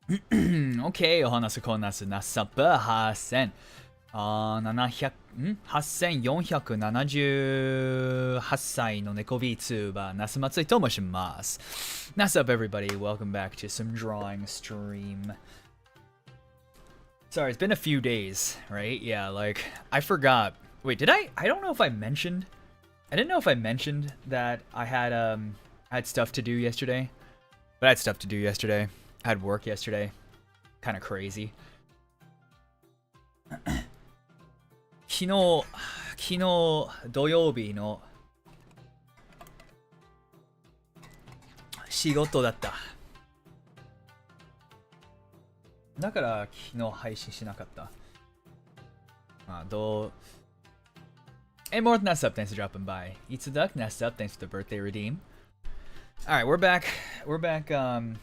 OK、お話こなすなさば8000。8478歳の猫 VTuber ナスマツイと申します。What's up, everybody? Welcome back to some drawing stream. Sorry, it's been a few days, right? Yeah, like, I forgot. Wait, did I? I don't know if I mentioned. I didn't know if I mentioned that I had stuff to do yesterday. But I had stuff to do yesterday. I had work yesterday. Kind of crazy. 昨日土曜日の仕事だった。だから昨日配信しなかった。まあ、Hey, more than up, thanks for dropping by. Eats the duck, nest up, thanks for the birthday redeem. Alright, we're back. We're back.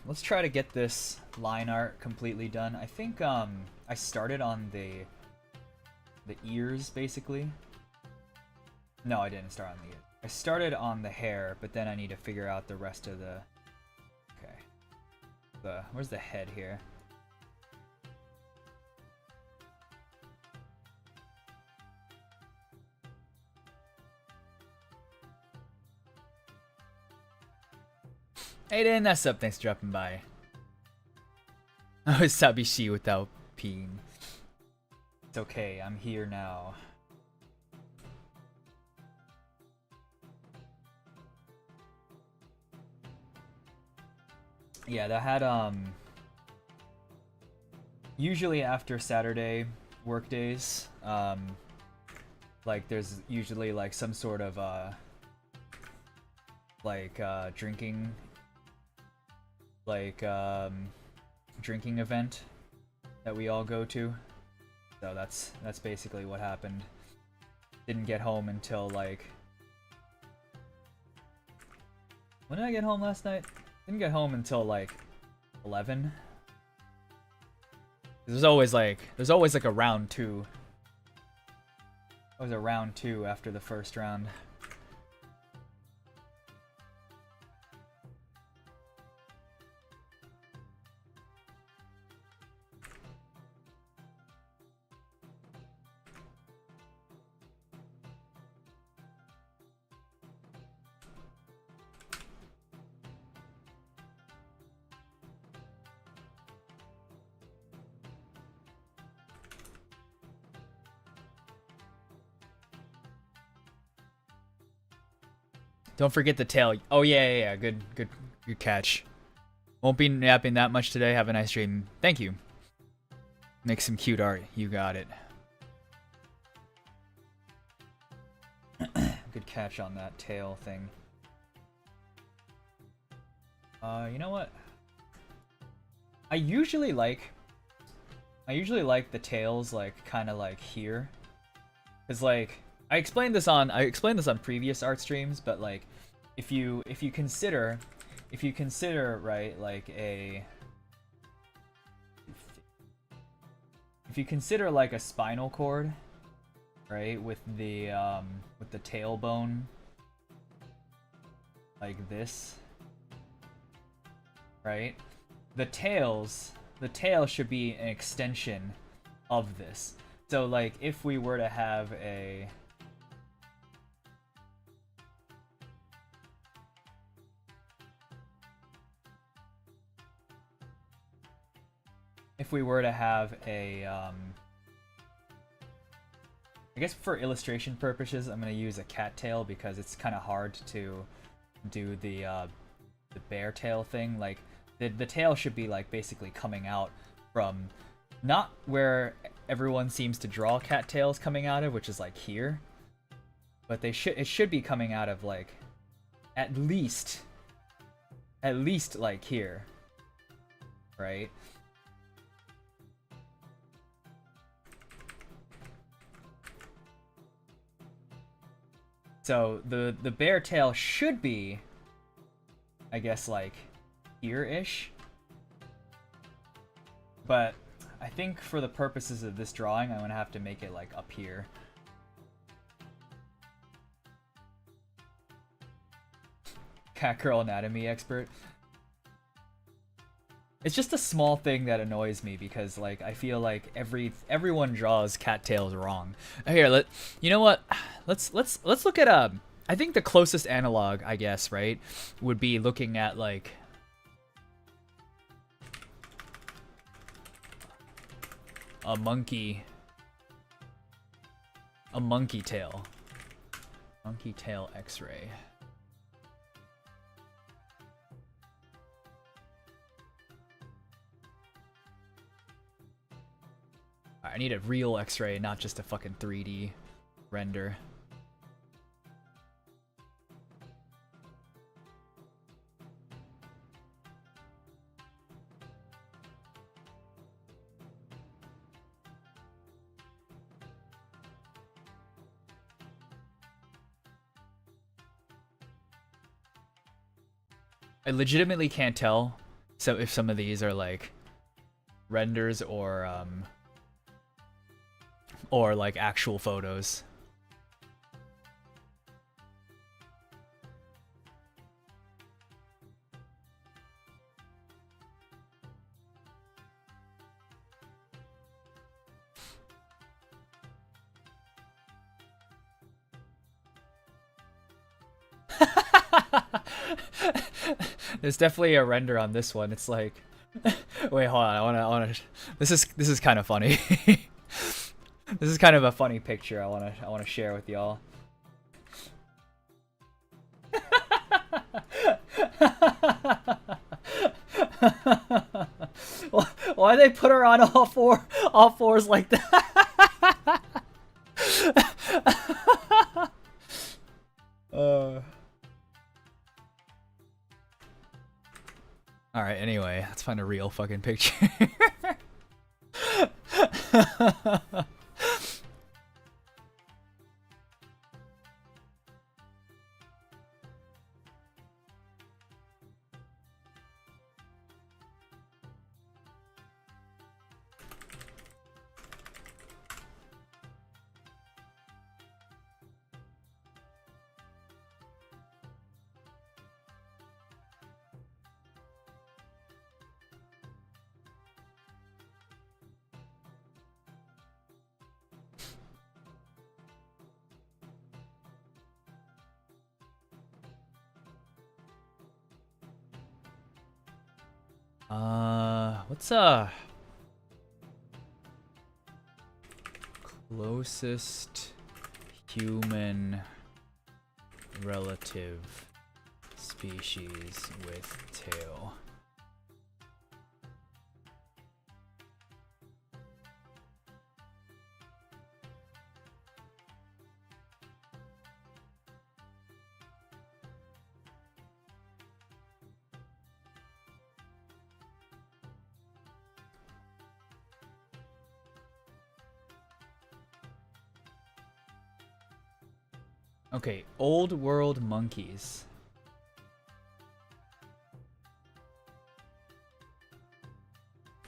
Let's try to get this line art completely done. I think I started on the ears, basically. No, I didn't start on the ears. I started on the hair, but then I need to figure out the rest of the... Okay. Where's the head here? Hey, Dan, that's up. Thanks for dropping by. I was Sabishi without Peen. It's okay, I'm here now. Yeah, that had usually after Saturday work days, like there's usually like some sort of drinking drinking event that we all go to. So that's basically what happened. Didn't get home until like... When did I get home last night? Didn't get home until like 11. There's always like a round 2. Always a round 2 after the first round. Don't forget the tail. Oh yeah. Good catch. Won't be napping that much today. Have a nice dream. Thank you. Make some cute art. You got it. Good catch on that tail thing. You know what? I usually like the tails like kind of like here, cause like I explained this on previous art streams, but like if you consider right, like if you consider like a spinal cord, right, with the tailbone like this, right? The tail should be an extension of this. So like if we were to have a I guess for illustration purposes, I'm gonna use a cat tail because it's kind of hard to do the bear tail thing. Like the tail should be like basically coming out from not where everyone seems to draw cat tails coming out of, which is like here, but it should be coming out of like at least like here, right? So the bear tail should be, I guess, like here-ish. But I think for the purposes of this drawing, I'm gonna have to make it like up here. Cat girl anatomy expert. It's just a small thing that annoys me because like I feel like everyone draws cattails wrong. Here, you know what? Let's look at I think the closest analog, I guess, right, would be looking at like a monkey tail. Monkey tail X-ray. I need a real X-ray, not just a fucking 3D render. I legitimately can't tell so if some of these are like renders or like actual photos. There's definitely a render on this one. It's like, wait, hold on. I wanna. This is kind of funny. This is kind of a funny picture. I wanna share with y'all. Why they put her on all fours like that? Alright, anyway, let's find a real fucking picture. What's closest human relative species with tail? Okay, old world monkeys.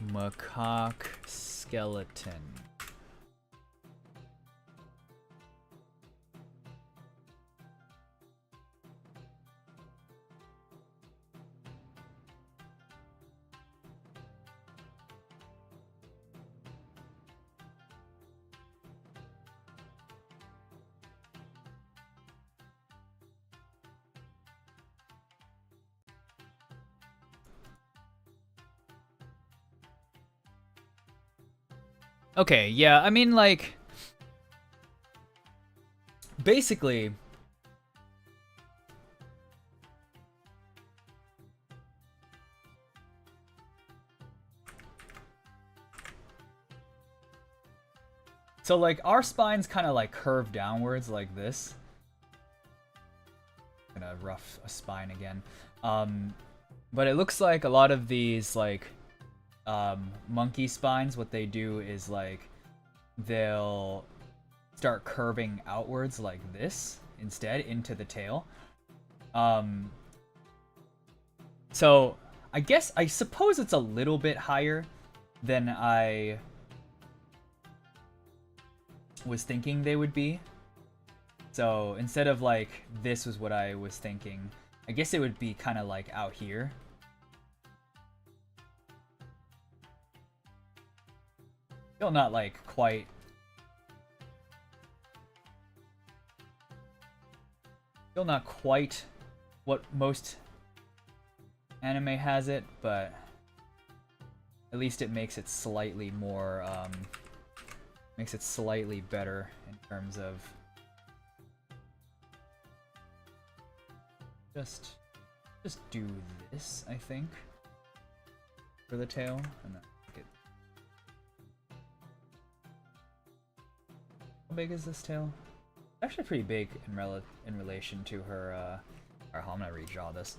Macaque skeleton. Okay, yeah, I mean, like, basically, so, like, our spine's kind of, like, curved downwards like this. I'm gonna rough a spine again. But it looks like a lot of these, like, monkey spines, what they do is like they'll start curving outwards like this instead into the tail. So I suppose it's a little bit higher than I was thinking they would be. So instead of like this was what I was thinking, I guess it would be kind of like out here. Still not like quite. Still not quite what most anime has it, but at least it makes it slightly more, makes it slightly better in terms of just do this, I think, for the tail, and then get. How big is this tail? It's actually pretty big in relation to her. Alright, I'm gonna redraw this.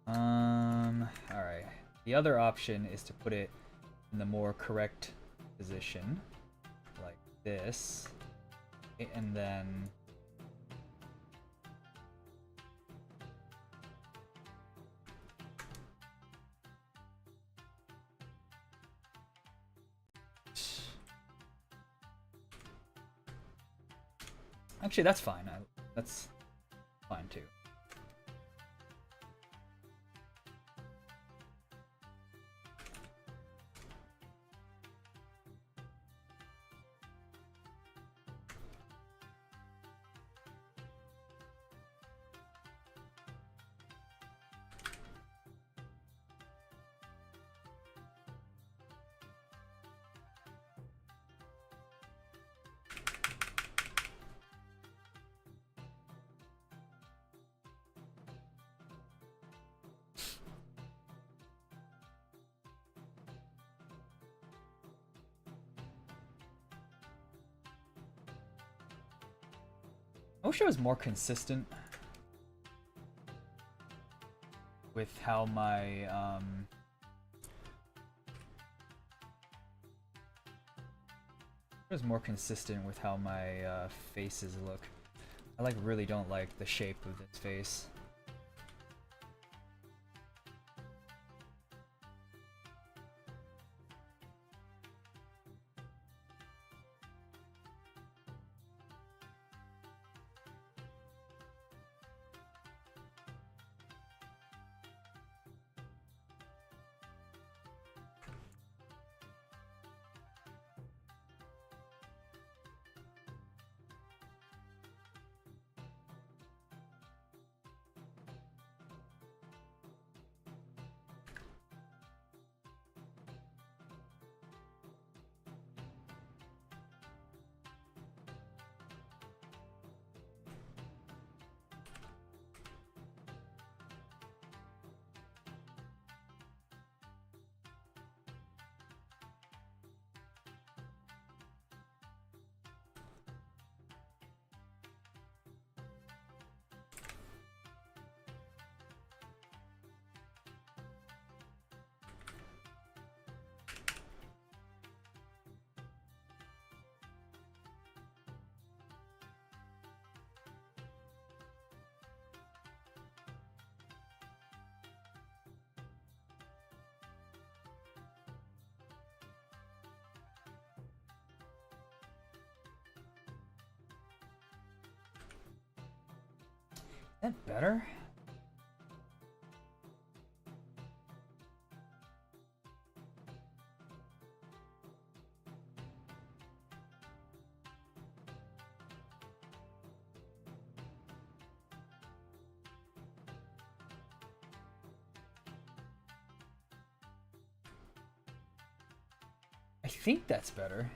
Alright. The other option is to put it in the more correct position, like this, and then actually that's fine. That's fine too. I wish I was more consistent with how my faces look. I like really don't like the shape of this face. Is that better? I think that's better.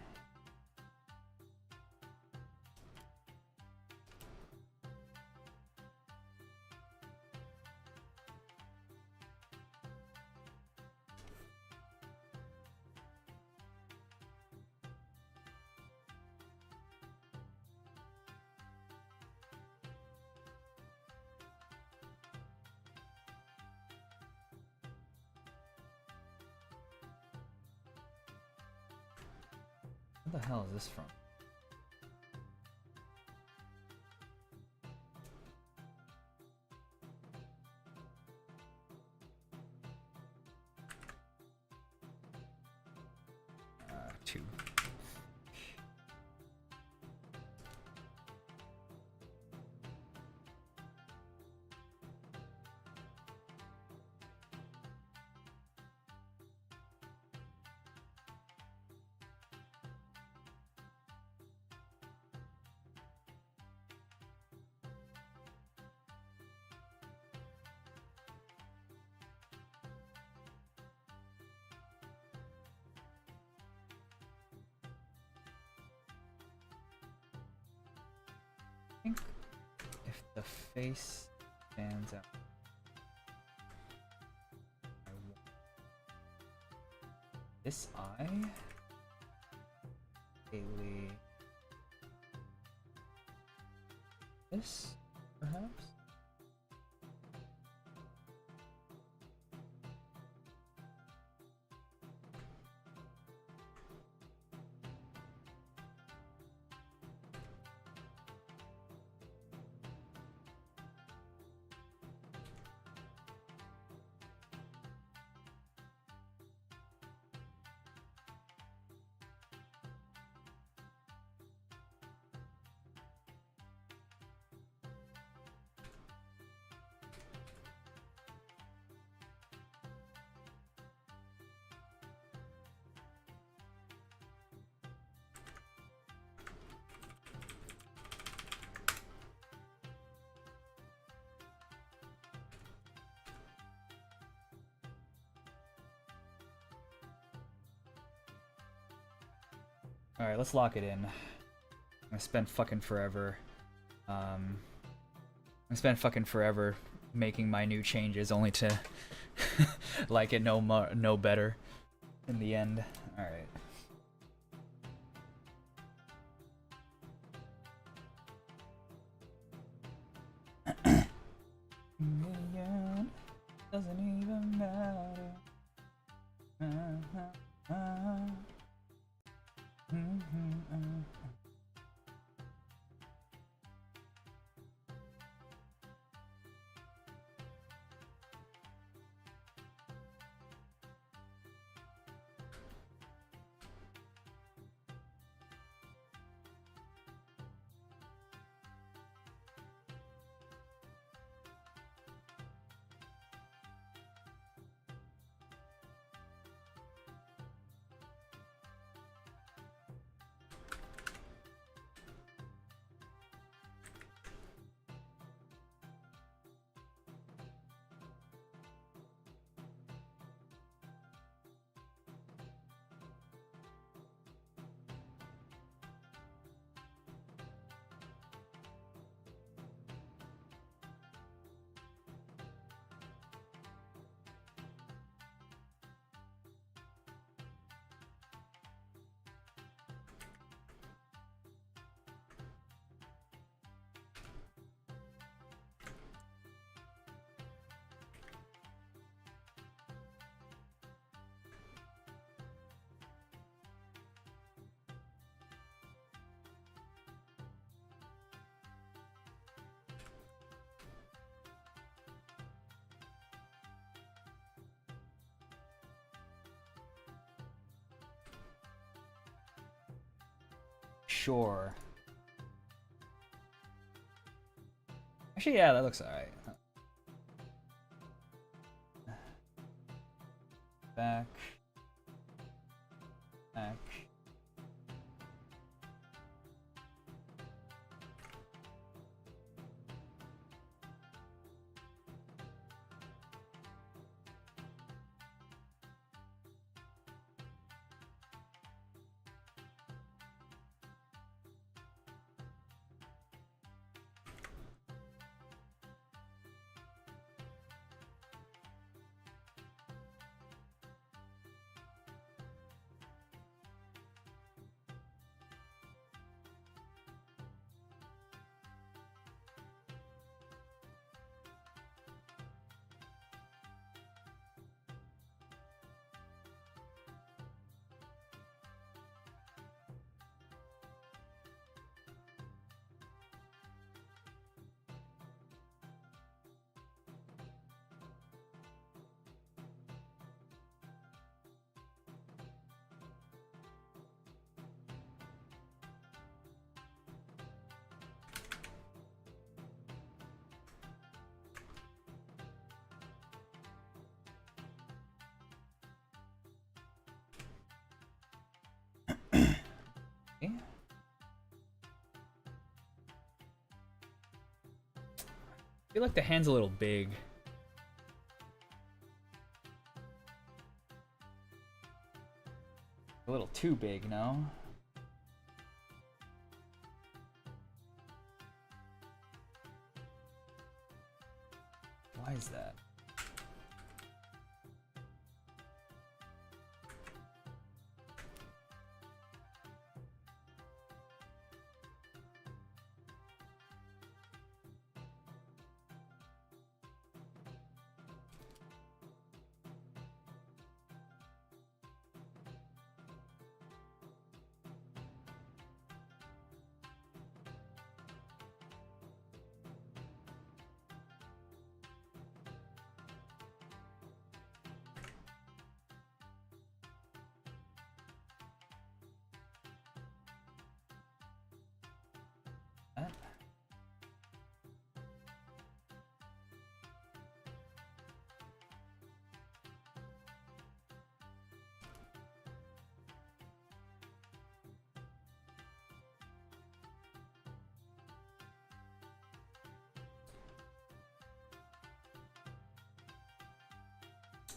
Where the hell is this from? Two. I think if the face stands out, I want this eye, Haley, this perhaps. Alright, let's lock it in. I'm gonna spend fucking forever. I'm gonna spend fucking forever making my new changes only to like it no better in the end. Alright. Doesn't even matter. Sure. Actually, yeah, that looks alright. Back. Back. Okay. I feel like the hand's a little big. A little too big, no? Why is that?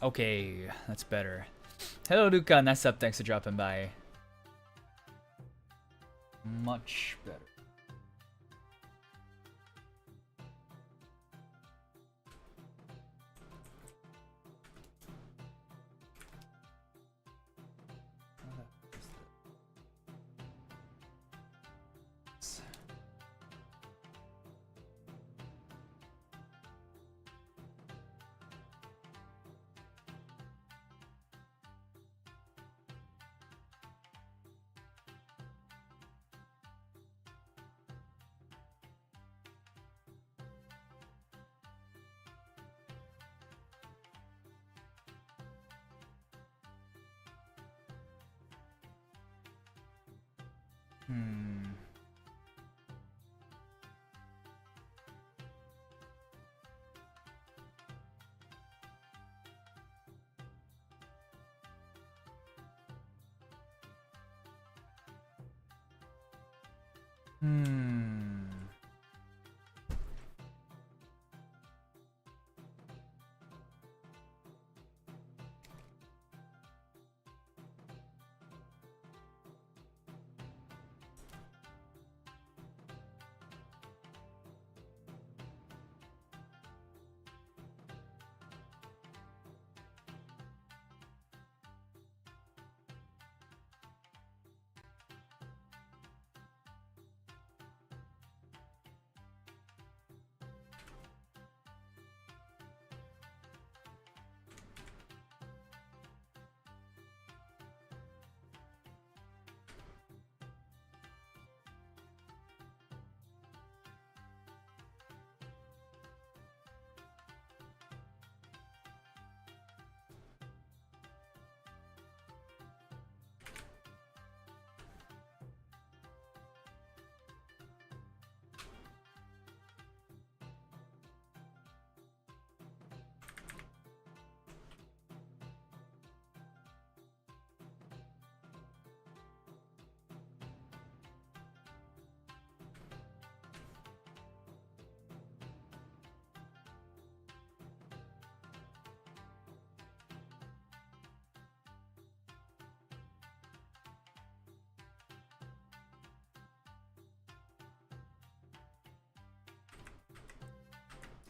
Okay, that's better. Hello, Luca. Nice up. Thanks for dropping by. Much better.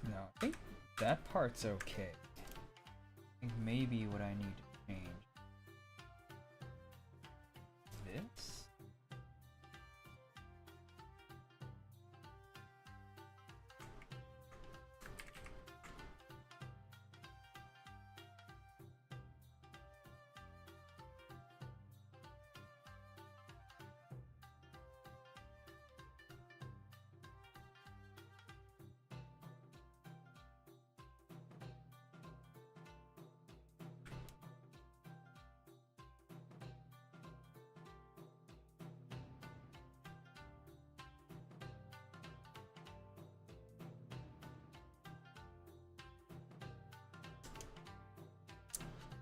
No, I think that part's okay. I think maybe what I need to change is this.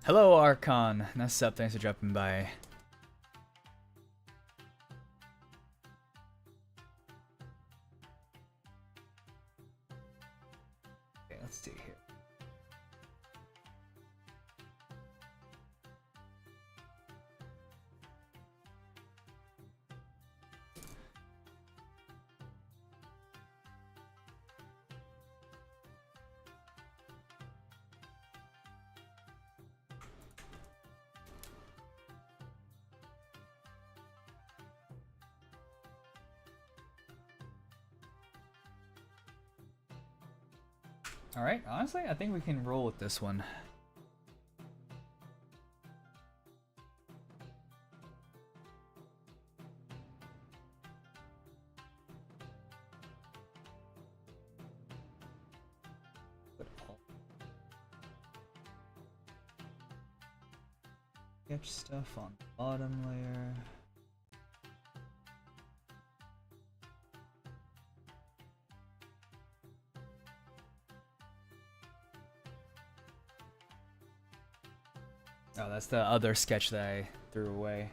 Hello, Archon. Nice up. Thanks for dropping by. let's see here. Alright, honestly, I think we can roll with this one. Sketch stuff on the bottom layer. Oh, that's the other sketch that I threw away.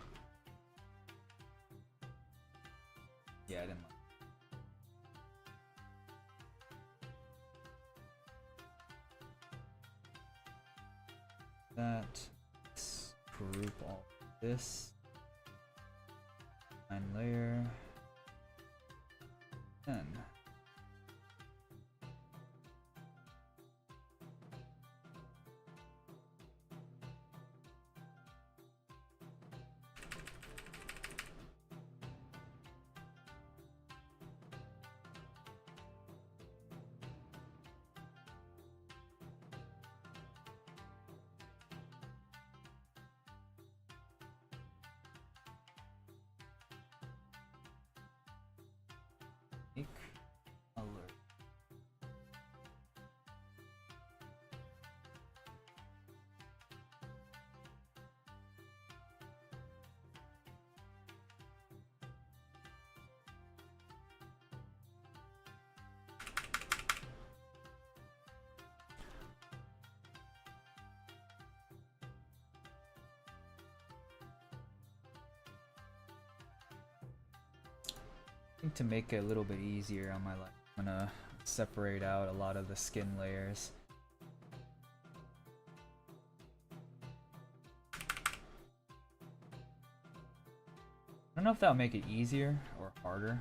Yeah, I didn't like that. Let's group all this. Line layer. 10. Color. I think to make it a little bit easier on my life, I'm gonna separate out a lot of the skin layers. I don't know if that'll make it easier or harder.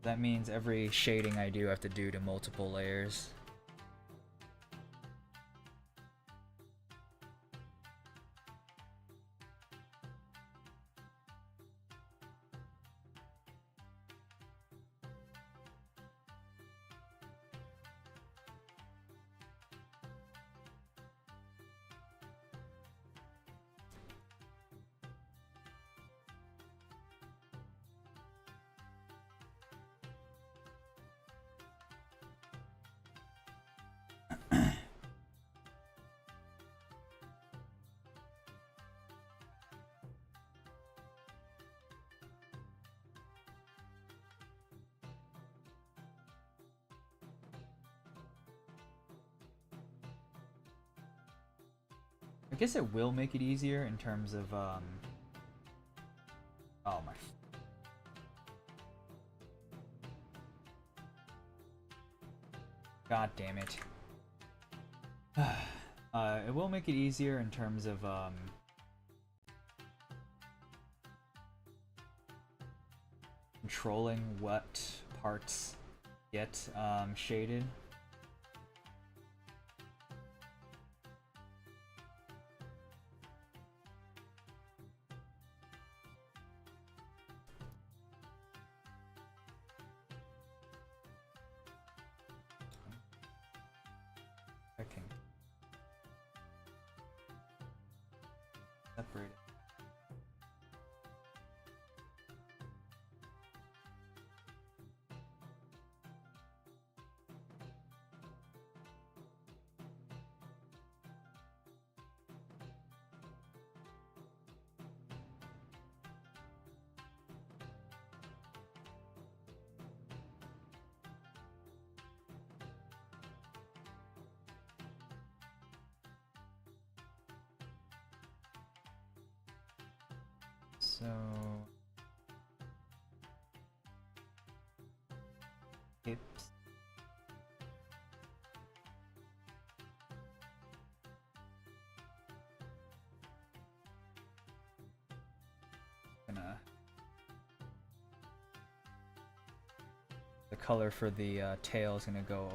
That means every shading I do I have to do to multiple layers. I guess it will make it easier in terms of, oh my. God damn it. It will make it easier in terms of, controlling what parts get, shaded. Separate it. So hips. The color for the tail is gonna go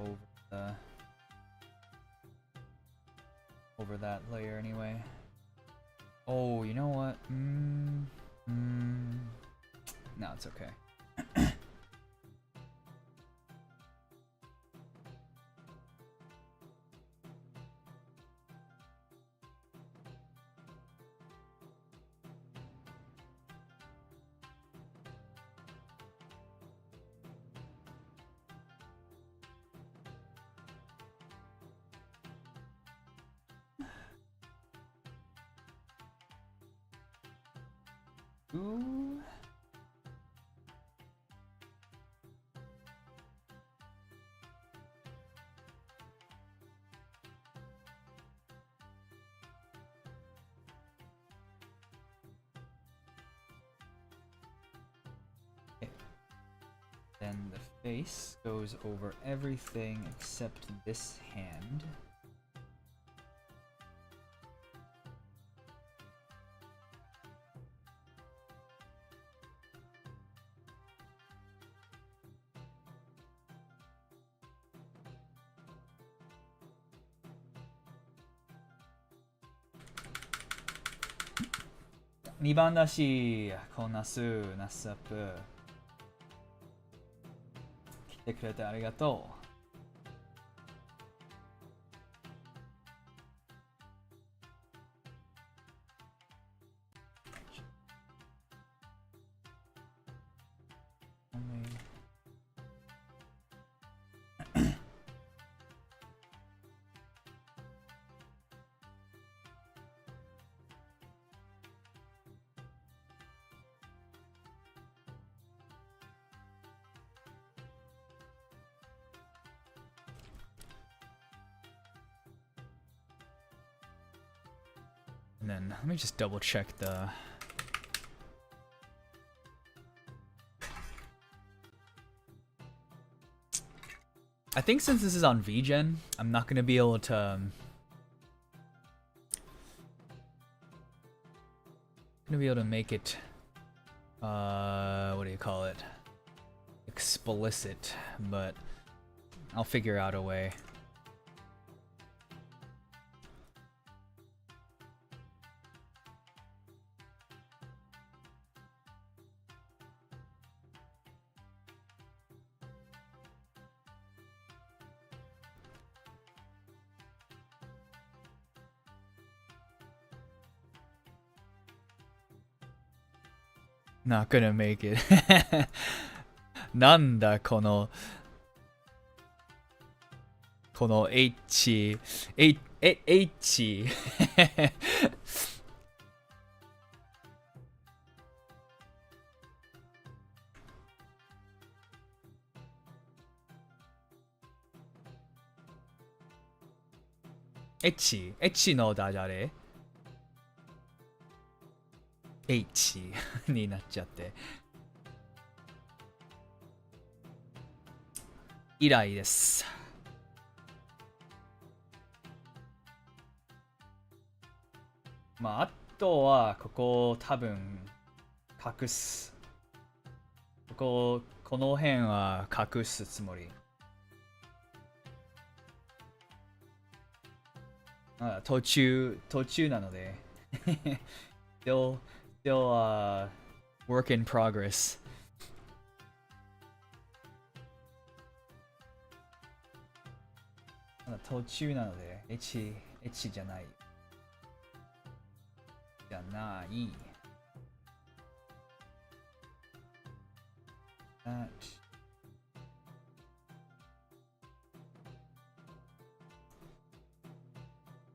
over that layer anyway. Oh, you know what? No, it's okay. Ooh. Okay. Then the face goes over everything except this hand.2番だし、こんなナスアップ来てくれてありがとう。And then let me just double check the I think since this is on VGen, I'm not gonna be able to make it what do you call it? Explicit, but I'll figure out a way. Not gonna make it. なんだこの H H H H のダジャレH になっちゃって以来です。まああとはここ多分隠すこの辺は隠すつもり。途中なのでstill work in progress. まだ途中なので H じゃない。That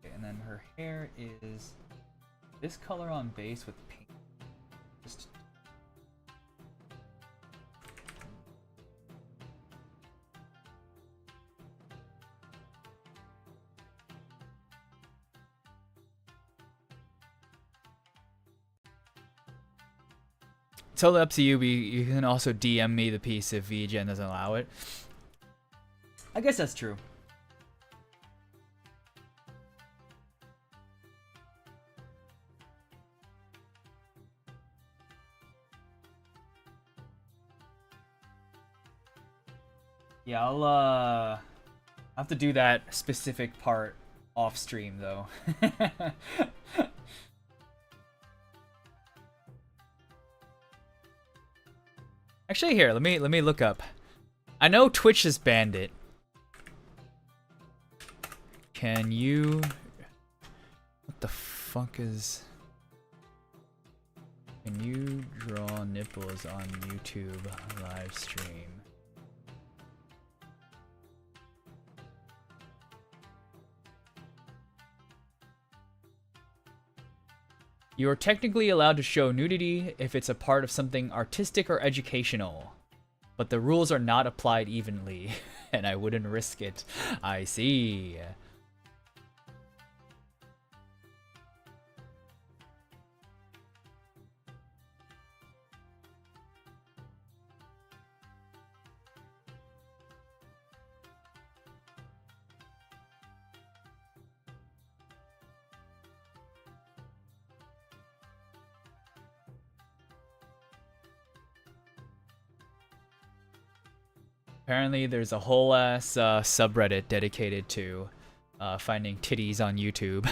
okay, and then her hair is this color on base with pink. Just totally up to you. You can also DM me the piece if VGen doesn't allow it. I guess that's true. Yeah, I'll have to do that specific part off stream though. Actually, here, let me look up. I know Twitch has banned it. Can you? What the fuck is? Can you draw nipples on YouTube live stream? You are technically allowed to show nudity if it's a part of something artistic or educational, but the rules are not applied evenly, and I wouldn't risk it. I see. Apparently, there's a whole ass subreddit dedicated to finding titties on YouTube.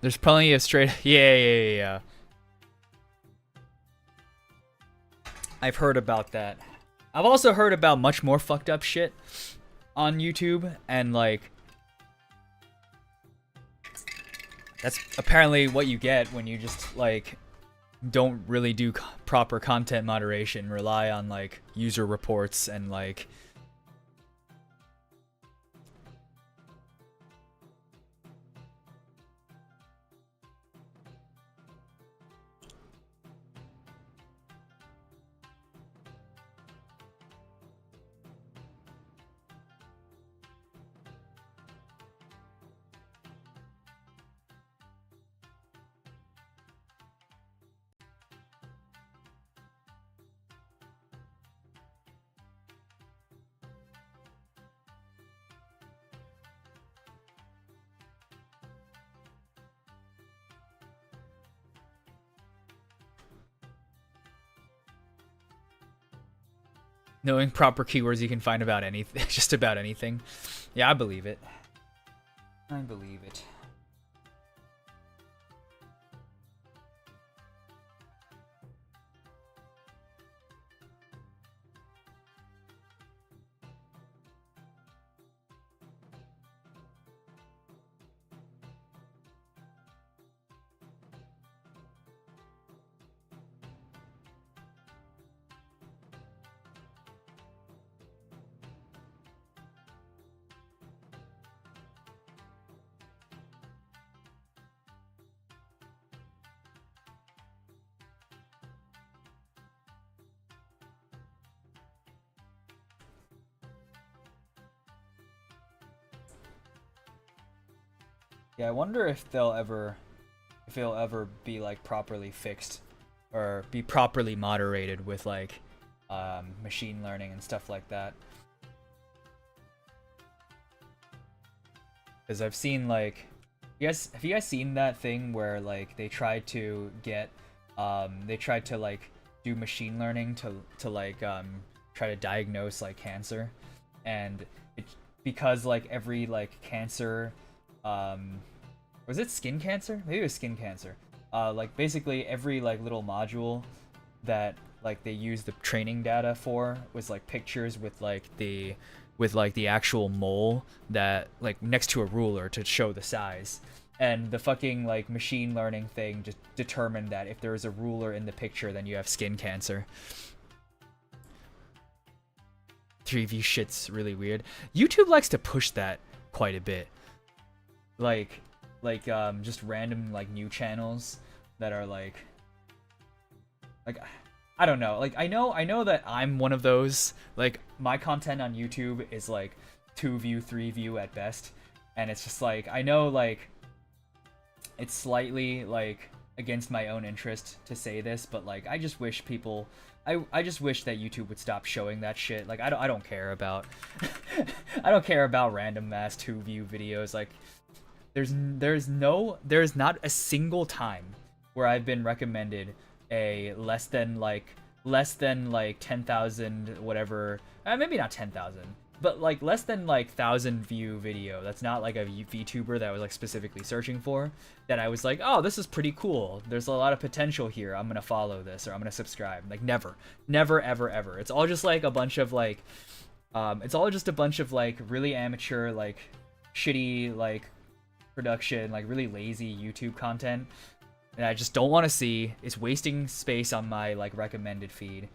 There's plenty of straight. Yeah. I've heard about that. I've also heard about much more fucked up shit on YouTube, and like, that's apparently what you get when you just like don't really do proper content moderation, rely on like user reports and like knowing proper keywords you can find about anything, just about anything. Yeah, I believe it. I believe it. Yeah, I wonder if it'll ever be like properly fixed or be properly moderated with like machine learning and stuff like that. Because I've seen like, have you guys seen that thing where like they tried to like do machine learning to like try to diagnose like cancer, and because like every like cancer, was it skin cancer? Maybe it was skin cancer. Like basically every like little module that like they used the training data for was like pictures with like the actual mole that like next to a ruler to show the size. And the fucking like machine learning thing just determined that if there is a ruler in the picture, then you have skin cancer. three view shit's really weird. YouTube likes to push that quite a bit. Like just random like new channels that are like I don't know. Like I know that I'm one of those. Like my content on YouTube is like 2 view, 3 view at best, and it's just like I know like it's slightly like against my own interest to say this, but like I just wish people I just wish that YouTube would stop showing that shit. Like I don't care about I don't care about random ass 2 view videos. Like there's not a single time where I've been recommended a less than like 10,000 whatever, maybe not 10,000, but like less than like 1,000 view video that's not like a VTuber that I was like specifically searching for, that I was like, oh, this is pretty cool, there's a lot of potential here, I'm gonna follow this or I'm gonna subscribe. Like never ever. It's all just like a bunch of like really amateur, like shitty like production, like really lazy YouTube content that I just don't want to see. It's wasting space on my like recommended feed.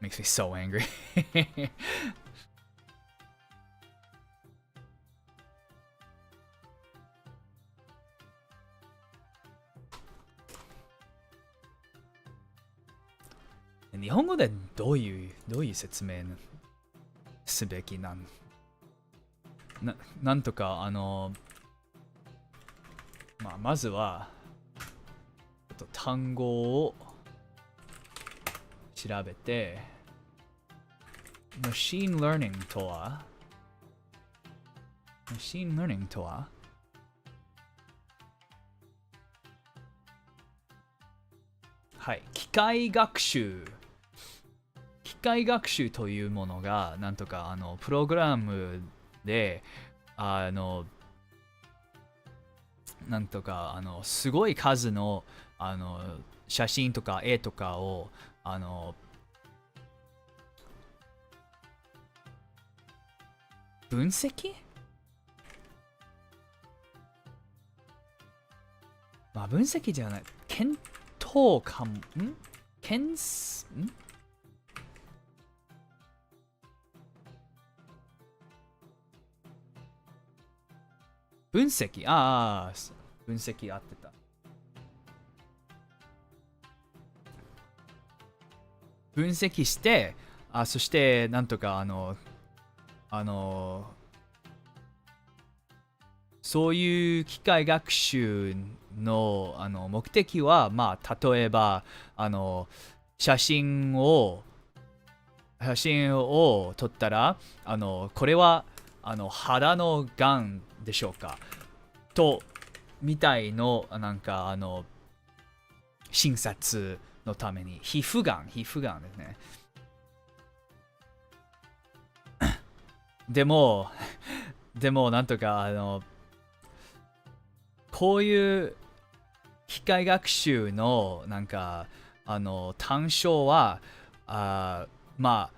Makes me so angry.日本語でどういう説明すべきなんとかまずは単語を調べて、マシンラーニングとははい、機械学習というものがなんとかプログラムでなんとかすごい数の写真とか絵とかを分析？まあ分析じゃない、検討かも、分析、分析合ってた。分析して、そしてなんとかそういう機械学習の目的は、まあ例えば写真を撮ったらこれは肌のがんでしょうかとみたいのなんか診察のために皮膚がんですね。でもなんとかこういう機械学習のなんか単焦はまあ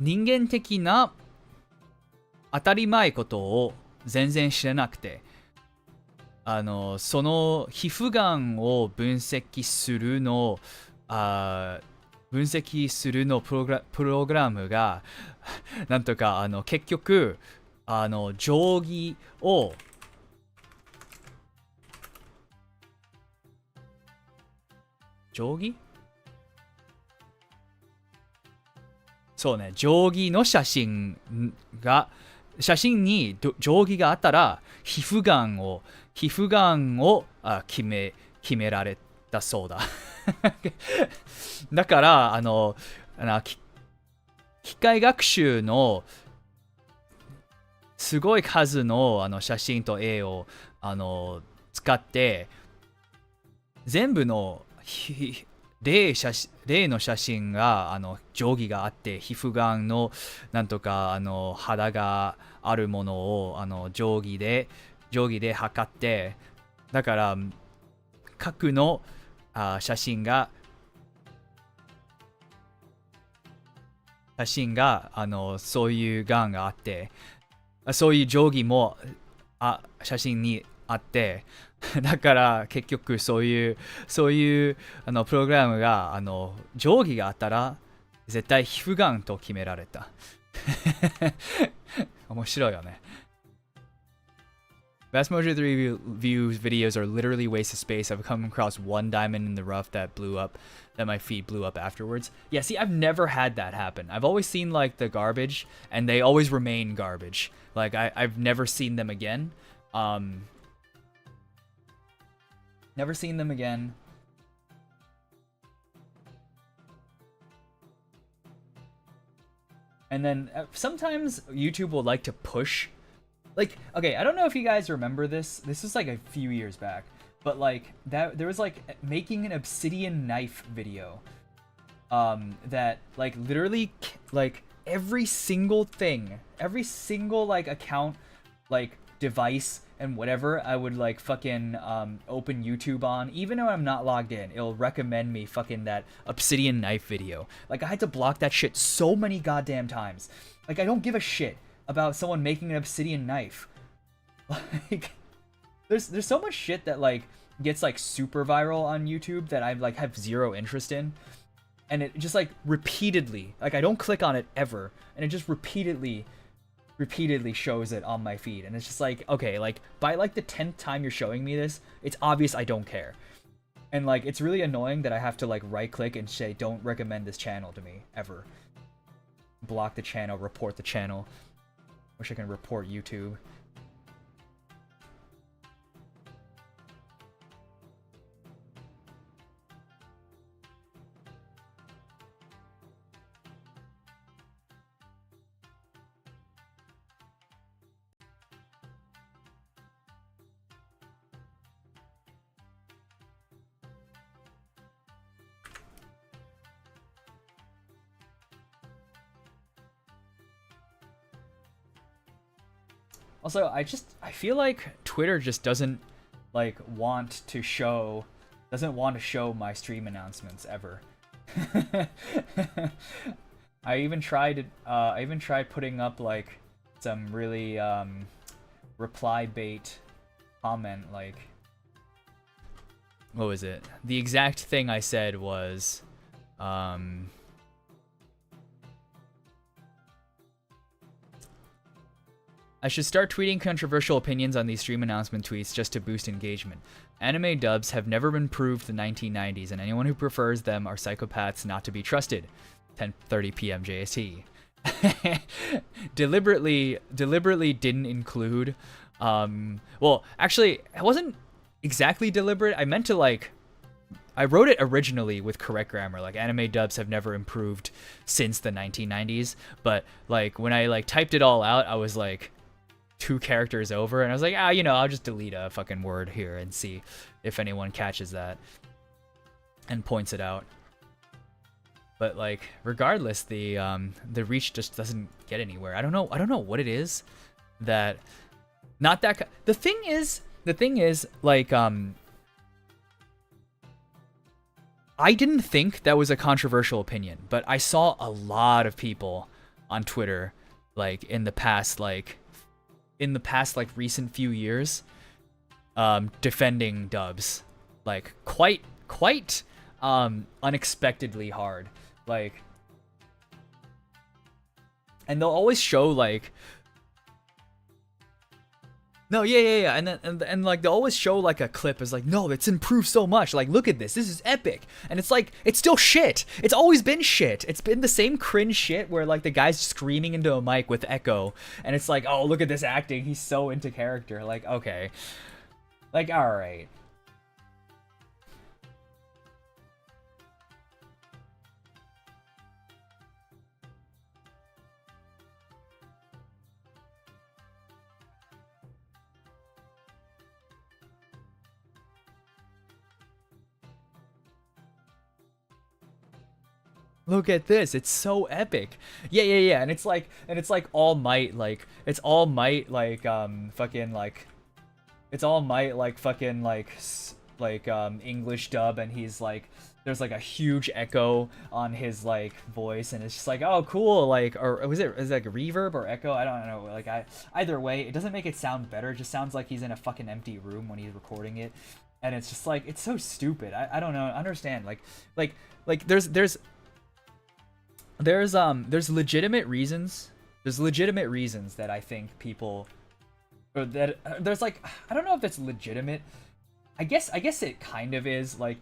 人間的な当たり前ことを全然知らなくてその皮膚がんを分析するのプログラムがなんとか結局定規をそうね、定規の写真に定規があったら皮膚がんを決められたそうだ。だから機械学習のすごい数の写真と絵を使って全部の例の写真が定規があって皮膚がんのなんとか肌があるものを定規で測って、だから各の写真がそういうがんがあってそういう定規も写真にあってだから結局そういうプログラムが定規があったら絶対皮膚がんと決められた面白いよね。Vast majority of the views videos are literally waste of space. I've come across one diamond in the rough that my feed blew up afterwards. Yeah, see, I've never had that happen. I've always seen like the garbage, and they always remain garbage. Like I've never seen them again. Never seen them again. And then sometimes YouTube will like to push. Like, okay, I don't know if you guys remember this. This was like a few years back. But like, there was like making an obsidian knife video. That like literally like every single thing, every single like account, like device and whatever I would like fucking open YouTube on, even though I'm not logged in, it'll recommend me fucking that obsidian knife video. Like I had to block that shit so many goddamn times. Like I don't give a shit about someone making an obsidian knife. Like there's so much shit that like gets like super viral on YouTube that I like have zero interest in, and it just like repeatedly, like I don't click on it ever, and it just repeatedly shows it on my feed, and it's just like, okay, like by like the 10th time you're showing me this, it's obvious I don't care. And like it's really annoying that I have to like right click and say don't recommend this channel to me ever. Block the channel, report the channel. Wish I can report YouTube. Also, I feel like Twitter just doesn't want to show my stream announcements ever. I even tried putting up like some really reply bait comment, like what was it? The exact thing I said was I should start tweeting controversial opinions on these stream announcement tweets just to boost engagement. Anime dubs have never been proved the 1990s, and anyone who prefers them are psychopaths not to be trusted. 10:30 p.m. JST. deliberately didn't include well, actually, it wasn't exactly deliberate. I meant to like I wrote it originally with correct grammar, like anime dubs have never improved since the 1990s, but like when I like typed it all out, I was like 2 characters over, and I was like, I'll just delete a fucking word here and see if anyone catches that and points it out. But like regardless, the reach just doesn't get anywhere. I don't know what it is that not that the thing is like I didn't think that was a controversial opinion, but I saw a lot of people on Twitter like in the past recent few years defending dubs like quite unexpectedly hard, like, and they'll always show like no, yeah, and like they always show like a clip as like, no, it's improved so much. Like, look at this is epic, and it's like it's still shit. It's always been shit. It's been the same cringe shit where like the guy's screaming into a mic with echo, and it's like, oh, look at this acting. He's so into character. Like, okay, like all right. Look at this, it's so epic. Yeah, and it's like All Might, like it's All Might like fucking like it's All Might like fucking like English dub, and he's like, there's like a huge echo on his like voice, and it's just like, oh cool, like, or was it like a reverb or echo? I don't know. Like either way, it doesn't make it sound better. It just sounds like he's in a fucking empty room when he's recording it, and it's just like, it's so stupid. I don't know, understand, like there's legitimate reasons. There's legitimate reasons that I think people, or that there's like, I don't know if it's legitimate. I guess it kind of is. Like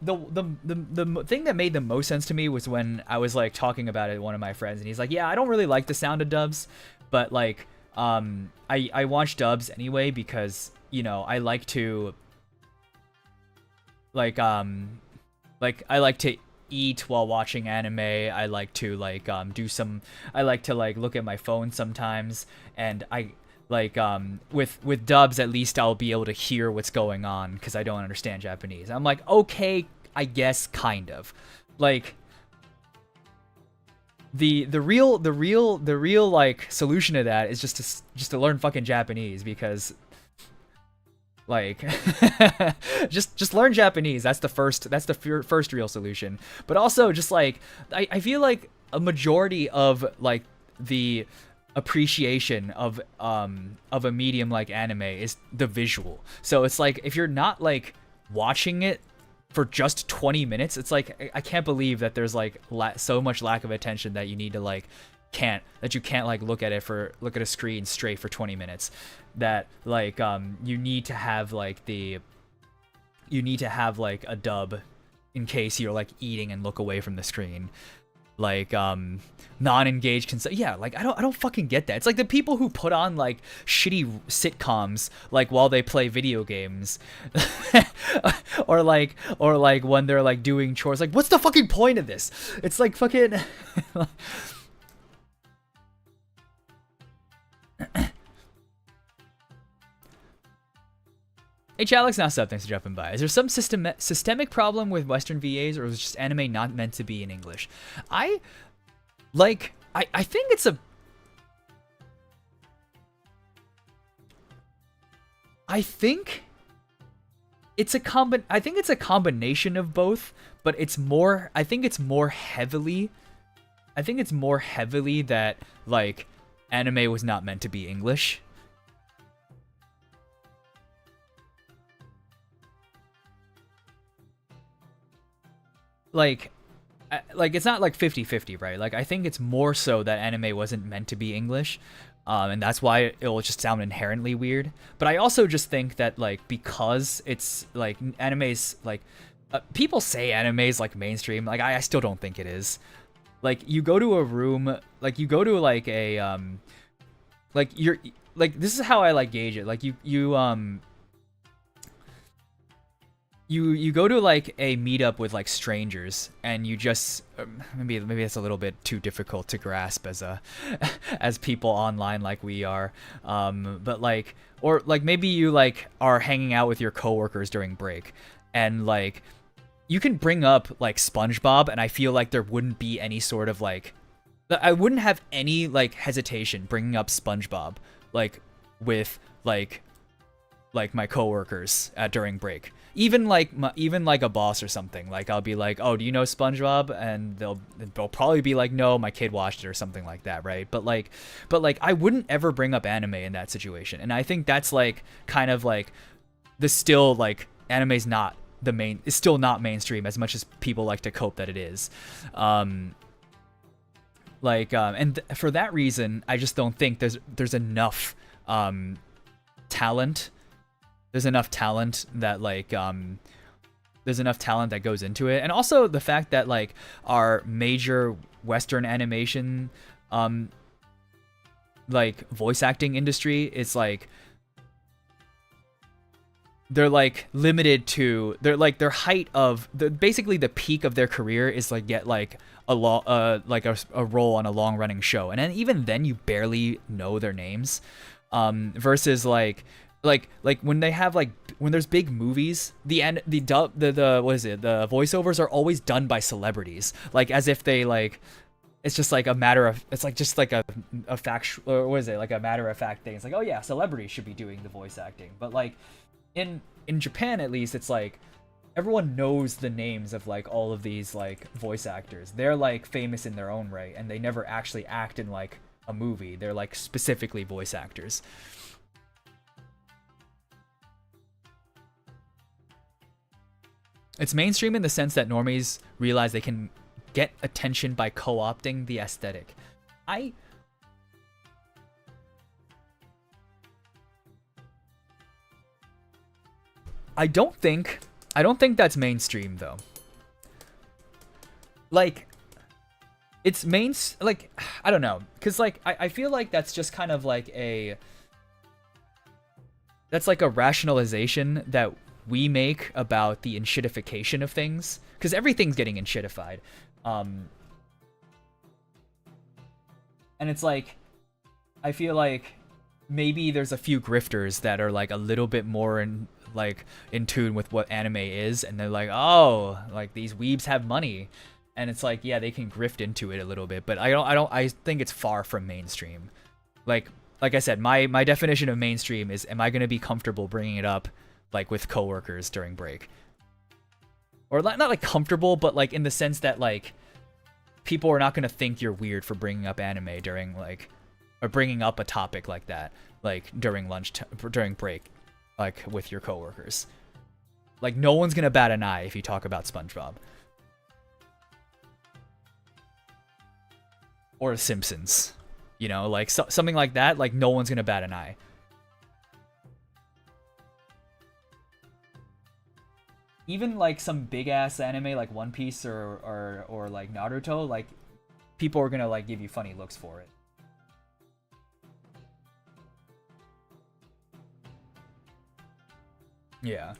the thing that made the most sense to me was when I was like talking about it with one of my friends, and he's like, yeah, I don't really like the sound of dubs, but like I watch dubs anyway because, you know, I like to I like to eat while watching anime. I like to I like to like look at my phone sometimes, and I like with dubs, at least I'll be able to hear what's going on because I don't understand Japanese. I'm like, okay, I guess kind of. Like the real like solution to that is just to learn fucking Japanese, because like just learn Japanese. That's the first real solution. But also just like I feel like a majority of like the appreciation of a medium like anime is the visual. So it's like, if you're not like watching it for just 20 minutes, it's like, I can't believe that there's like so much lack of attention that you need to like you can't like look at a screen straight for 20 minutes. That like you need to have like a dub in case you're like eating and look away from the screen. Like non-engaged yeah, like I don't fucking get that. It's like the people who put on like shitty sitcoms like while they play video games or like when they're like doing chores. Like, what's the fucking point of this? It's like fucking Hey, Alex, not sub. Thanks for dropping by. Is there some systemic problem with Western VAs, or is just anime not meant to be in English? I think it's a. I think it's a combination of both, but it's more. I think it's more heavily that like anime was not meant to be English. Like it's not like 50-50, right? Like, I think it's more so that anime wasn't meant to be English, and that's why it will just sound inherently weird. But I also just think that like, because it's like anime's like people say anime's like mainstream, like I still don't think it is. Like, you go to a room, like you go to like a like you're like, this is how I like gauge it. Like you go to like a meetup with like strangers, and you just maybe it's a little bit too difficult to grasp as people online like we are, but like, or like maybe you like are hanging out with your coworkers during break, and like you can bring up like SpongeBob, and I feel like there wouldn't be any sort of like, I wouldn't have any like hesitation bringing up SpongeBob like with like my coworkers during break. Even like a boss or something. Like, I'll be like, "Oh, do you know SpongeBob?" And they'll probably be like, "No, my kid watched it," or something like that, right? But like I wouldn't ever bring up anime in that situation. And I think that's like kind of like the still like anime's not the main, it's still not mainstream as much as people like to cope that it is. And for that reason, I just don't think there's enough talent. There's enough talent that like there's enough talent that goes into it. And also the fact that like our major Western animation like voice acting industry is like, they're like limited to their height of basically the peak of their career is like get like a role on a long running show, and then even then you barely know their names, versus like when they have like, when there's big movies, the what is it, the voiceovers are always done by celebrities, like as if they like, it's just like a matter of, it's like just like a factual, or what is it, like a matter of fact thing. It's like, oh yeah, celebrities should be doing the voice acting. But like in in Japan at least, it's like everyone knows the names of like all of these like voice actors. They're like famous in their own right, and they never actually act in like a movie. They're like specifically voice actors. It's mainstream in the sense that normies realize they can get attention by co-opting the aesthetic. I don't think that's mainstream though. Like, it's like, I don't know, because like I feel like that's just kind of like that's like a rationalization that we make about the enshittification of things, because everything's getting enshittified. And it's like, I feel like maybe there's a few grifters that are like a little bit more in tune with what anime is, and they're like, oh, like these weebs have money, and it's like, yeah, they can grift into it a little bit, but I think it's far from mainstream. Like I said, my definition of mainstream is, am I going to be comfortable bringing it up like with coworkers during break? Or not like comfortable, but like in the sense that like people are not going to think you're weird for bringing up anime during like, or bringing up a topic like that like during during break, like with your coworkers. Like no one's going to bat an eye if you talk about SpongeBob or Simpsons, you know, like something like that. Like no one's going to bat an eye. Even like some big ass anime like One Piece or like Naruto, like people are gonna like give you funny looks for it. Yeah.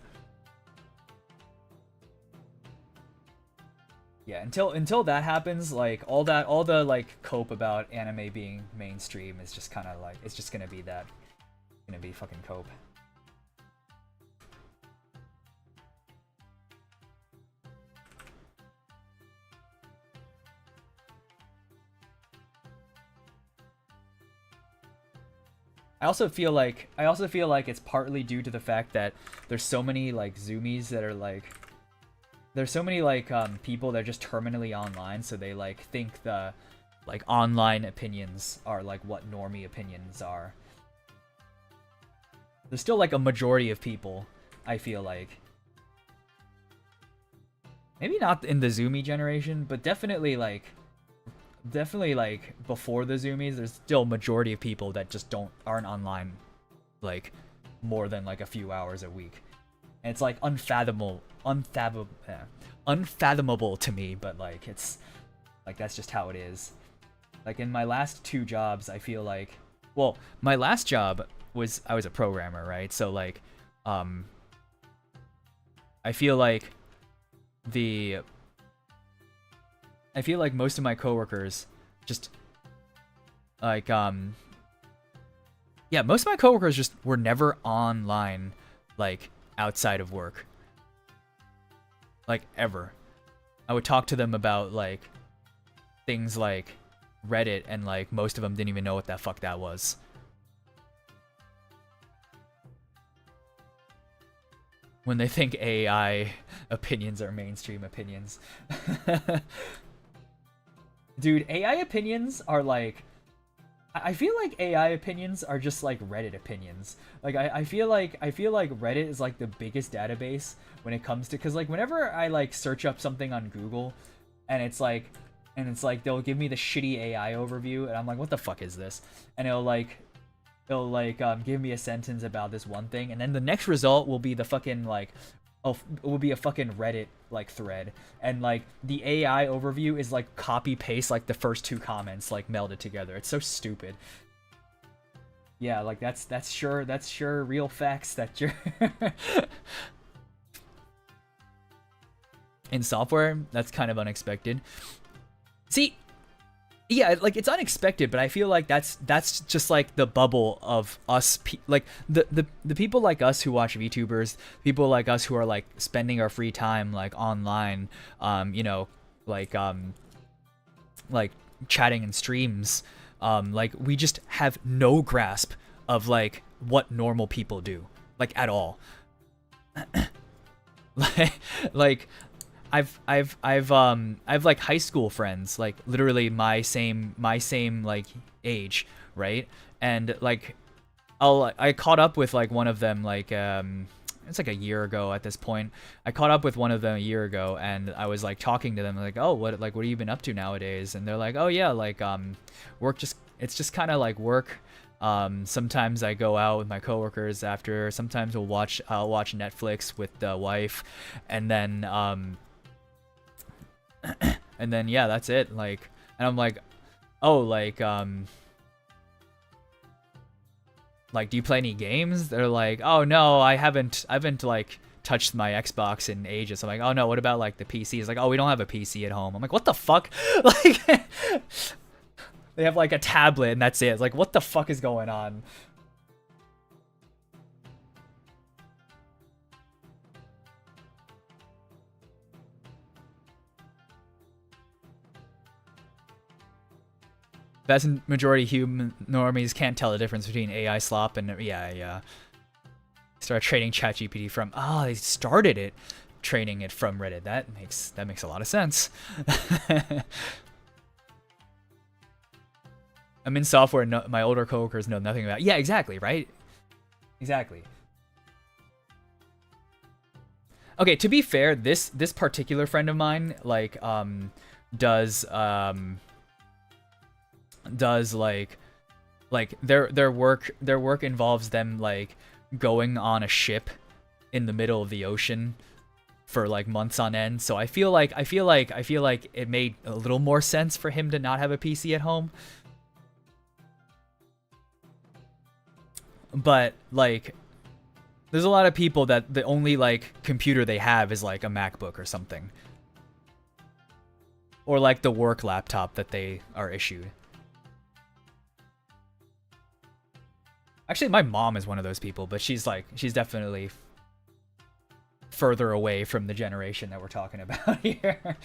Yeah, until that happens, like all the like cope about anime being mainstream is just kind of like, it's just gonna be that, gonna be fucking cope. I also feel like it's partly due to the fact that there's so many like zoomies that are like, there's so many like people that are just terminally online, so they like think the like online opinions are like what normie opinions are. There's still like a majority of people, I feel like, maybe not in the zoomie generation, but definitely like before the zoomies, there's still a majority of people that just aren't online like more than like a few hours a week, and it's like unfathomable to me, but like it's like that's just how it is. Like in my last two jobs, I feel like, well, my last job was, I was a programmer, right? So like I feel like most of my coworkers just like yeah, most of my coworkers just were never online like outside of work. Like ever. I would talk to them about like things like Reddit, and like most of them didn't even know what the fuck that was. When they think AI opinions are mainstream opinions. Dude, AI opinions are like, I feel like AI opinions are just like Reddit opinions. Like I feel like Reddit is like the biggest database when it comes to, because like whenever I like search up something on Google, and it's like they'll give me the shitty AI overview, and I'm like, what the fuck is this? And it'll give me a sentence about this one thing, and then the next result will be the fucking like, it will be a fucking Reddit like thread, and like the AI overview is like copy paste like the first two comments like melded together. It's so stupid. Yeah, like that's sure real facts that you're in software. That's kind of unexpected. See, yeah, like it's unexpected, but I feel like that's just like the bubble of us, like the people like us who watch VTubers, people like us who are like spending our free time like online, you know, like chatting in streams, like we just have no grasp of like what normal people do, like at all. like like I've like high school friends, like literally my same like age, right? And like I caught up with like one of them like it's like a year ago at this point. I caught up with one of them a year ago, and I was like talking to them like, oh, what have you been up to nowadays? And they're like, oh yeah, like work, just it's just kind of like work. Sometimes I go out with my coworkers after. Sometimes I'll watch Netflix with the wife, and then and then yeah, that's it. Like, and I'm like, oh, like, do you play any games? They're like, oh no, I haven't like touched my Xbox in ages. I'm like, oh no, what about like the PC? It's like, oh, we don't have a PC at home. I'm like, what the fuck? Like, they have like a tablet and that's it. It's like, what the fuck is going on? Vast majority of human normies can't tell the difference between AI slop and yeah. Start training ChatGPT from they started it training it from Reddit. That makes a lot of sense. I'm in software my older coworkers know nothing about. Yeah, exactly, right? Exactly. Okay, to be fair, this particular friend of mine like does like their work involves them like going on a ship in the middle of the ocean for like months on end. So I feel like it made a little more sense for him to not have a PC at home. But like there's a lot of people that the only like computer they have is like a MacBook or something. Or like the work laptop that they are issued. Actually, my mom is one of those people, but she's definitely further away from the generation that we're talking about here.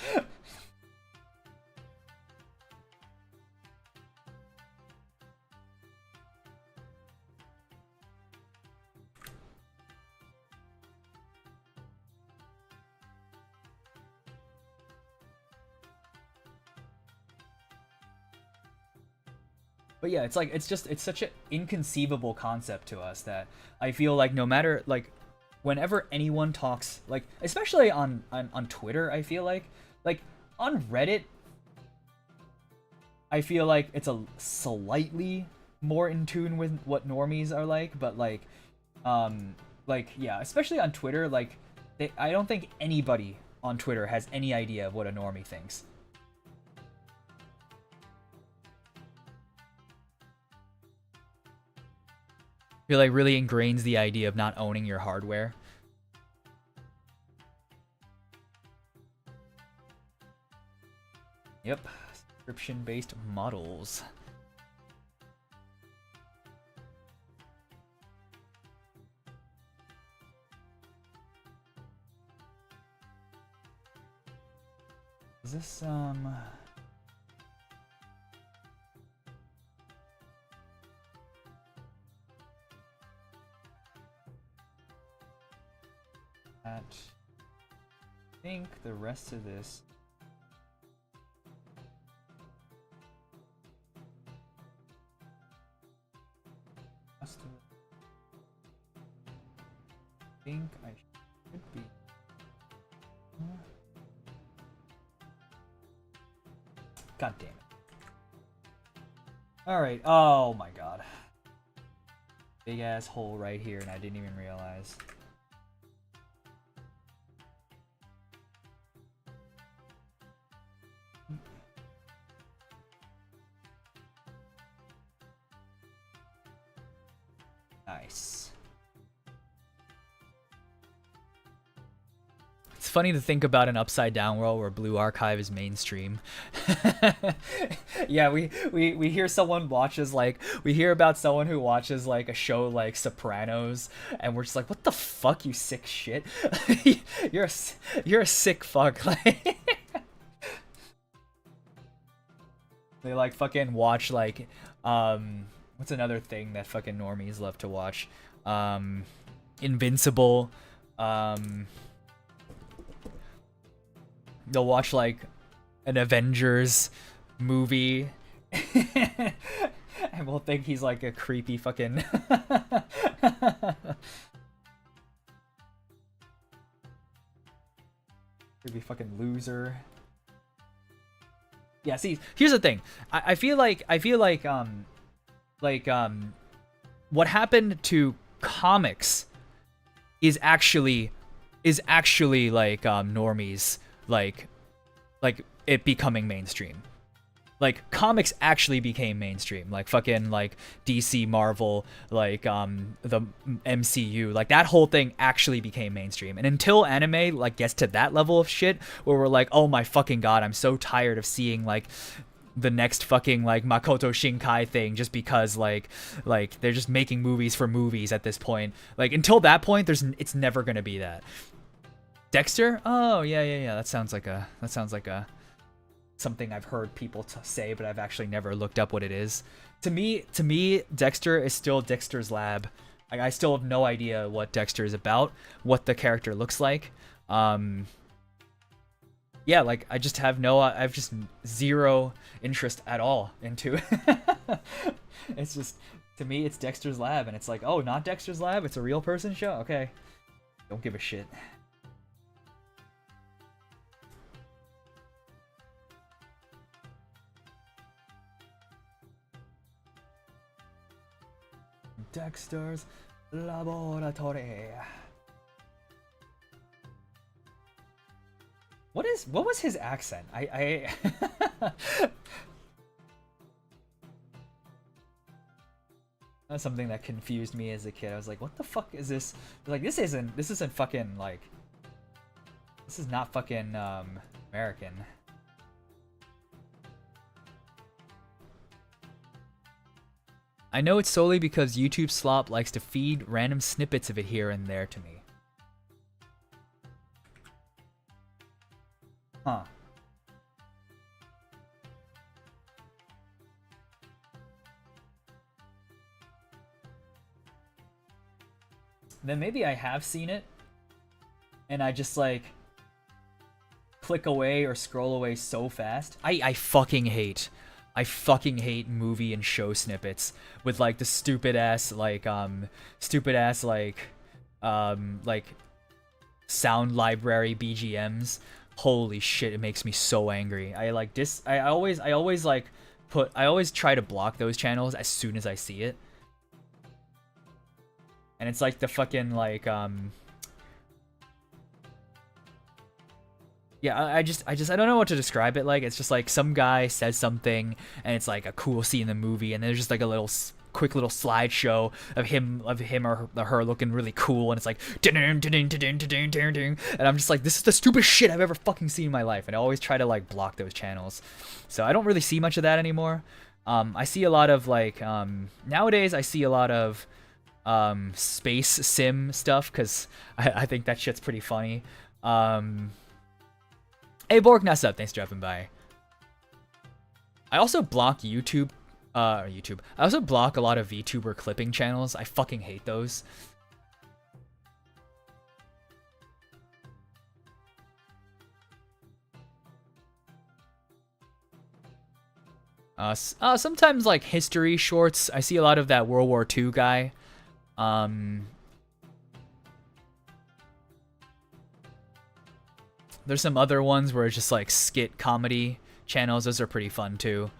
But yeah, it's like it's such an inconceivable concept to us that I feel like no matter like whenever anyone talks like especially on Twitter, I feel like on Reddit I feel like it's a slightly more in tune with what normies are like, but like yeah, especially on Twitter, like I don't think anybody on Twitter has any idea of what a normie thinks. Feel like really ingrains the idea of not owning your hardware. Yep, subscription-based models. Is this I think the rest of this I think I should be God damn it. Alright, oh my god. Big ass hole right here and I didn't even realize. Nice. It's funny to think about an upside down world where Blue Archive is mainstream. Yeah, we hear someone watches like we hear about someone who watches like a show like Sopranos, and we're just like, what the fuck, you sick shit. you're a sick fuck. Like they like fucking watch like what's another thing that fucking normies love to watch? Invincible, They'll watch like an Avengers movie and we'll think he's like a creepy fucking creepy fucking loser. Yeah, see, here's the thing. I feel like what happened to comics is actually like normies like it becoming mainstream. Like comics actually became mainstream. Like fucking like DC, Marvel, like the MCU, like that whole thing actually became mainstream. And until anime like gets to that level of shit where we're like, oh my fucking god, I'm so tired of seeing like the next fucking like Makoto Shinkai thing just because like they're just making movies for movies at this point. Like until that point, it's never gonna be that. Dexter? Oh yeah. That sounds like a something I've heard people say, but I've actually never looked up what it is. To me, Dexter is still Dexter's Lab. I still have no idea what Dexter is about, what the character looks like. Yeah, like I just I've just zero interest at all into it. It's just, to me, it's Dexter's Lab, and it's like, oh, not Dexter's Lab? It's a real person show? Okay. Don't give a shit. Dexter's Laboratory. What was his accent? I That's something that confused me as a kid. I was like, what the fuck is this? Like this isn't fucking like, this is not fucking American. I know it's solely because YouTube Slop likes to feed random snippets of it here and there to me. Huh. Then maybe I have seen it, and I just like click away or scroll away so fast. I fucking hate movie and show snippets with like the stupid ass sound library BGMs. Holy shit, it makes me so angry. I always try to block those channels as soon as I see it. And it's like the fucking like yeah, I don't know what to describe it like. It's just like some guy says something and it's like a cool scene in the movie, and there's just like a little quick little slideshow of him or her looking really cool, and it's like and I'm just like, this is the stupidest shit I've ever fucking seen in my life, and I always try to like block those channels. So I don't really see much of that anymore. I see a lot of like nowadays I see a lot of space sim stuff because I think that shit's pretty funny. Hey Bork, nice up. Thanks for dropping by. I also block YouTube. I also block a lot of VTuber clipping channels. I fucking hate those. Sometimes like history shorts. I see a lot of that World War II guy. There's some other ones where it's just like skit comedy channels. Those are pretty fun too.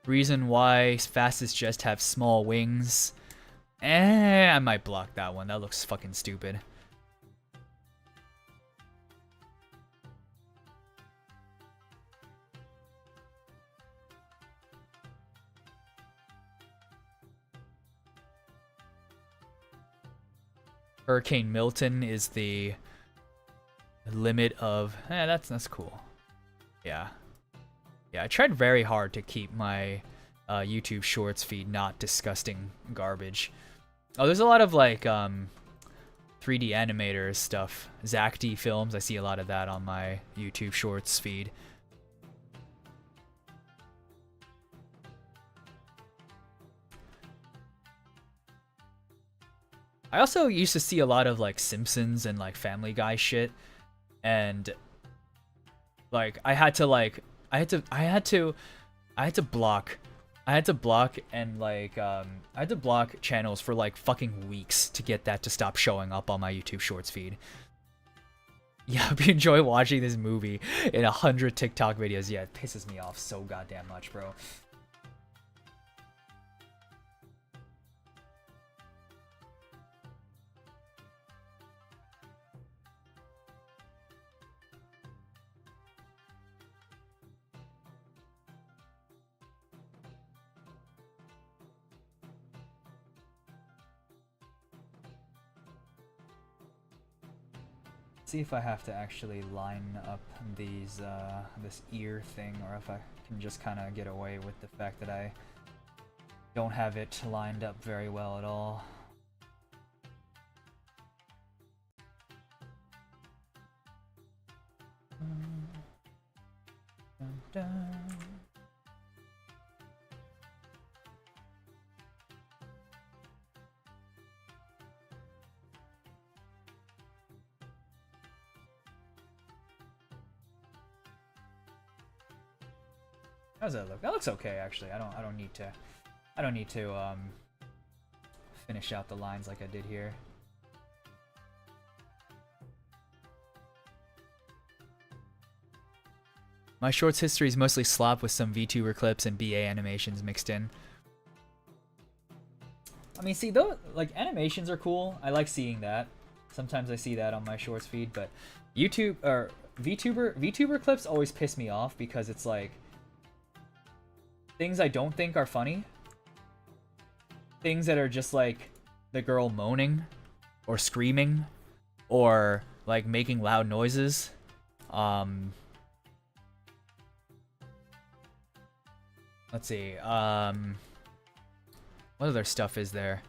Reason why fastest just have small wings. I might block that one. That looks fucking stupid. Hurricane Milton is the limit of... that's cool. Yeah. Yeah, I tried very hard to keep my YouTube Shorts feed not disgusting garbage. Oh, there's a lot of like 3D animators stuff. Zach D Films, I see a lot of that on my YouTube Shorts feed. I also used to see a lot of like Simpsons and like Family Guy shit, and like I had to block and like I had to block channels for like fucking weeks to get that to stop showing up on my YouTube Shorts feed. Yeah, I hope you enjoy watching this movie in 100 TikTok videos. Yeah, it pisses me off so goddamn much, bro. See if I have to actually line up these this ear thing, or if I can just kind of get away with the fact that I don't have it lined up very well at all. Dun, dun. How does that look? That looks okay, actually. I don't need to finish out the lines like I did here. My Shorts history is mostly slop with some VTuber clips and BA animations mixed in. I mean, see, those like animations are cool. I like seeing that. Sometimes I see that on my Shorts feed, but YouTube or VTuber clips always piss me off because it's like things I don't think are funny. Things that are just like the girl moaning or screaming or like making loud noises. Let's see. What other stuff is there?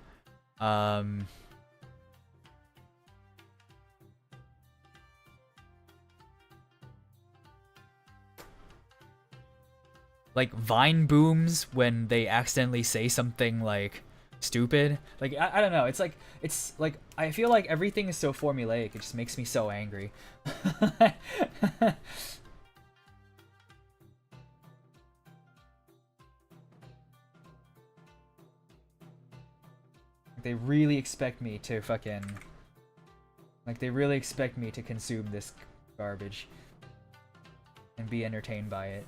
Like Vine booms when they accidentally say something like stupid. Like I don't know. It's like I feel like everything is so formulaic. It just makes me so angry. They really expect me to fucking they really expect me to consume this garbage and be entertained by it.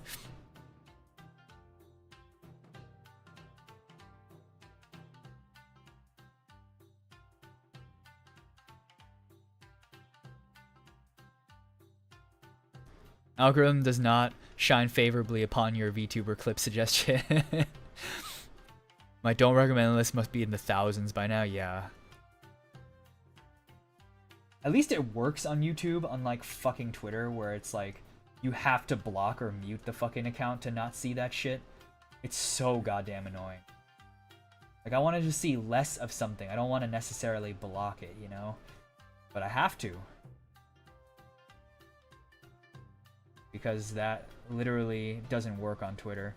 Algorithm does not shine favorably upon your VTuber clip suggestion. My don't recommend list must be in the thousands by now, yeah. At least it works on YouTube, unlike fucking Twitter, where it's like, you have to block or mute the fucking account to not see that shit. It's so goddamn annoying. Like, I want to just see less of something. I don't want to necessarily block it, you know? But I have to. Because that literally doesn't work on Twitter.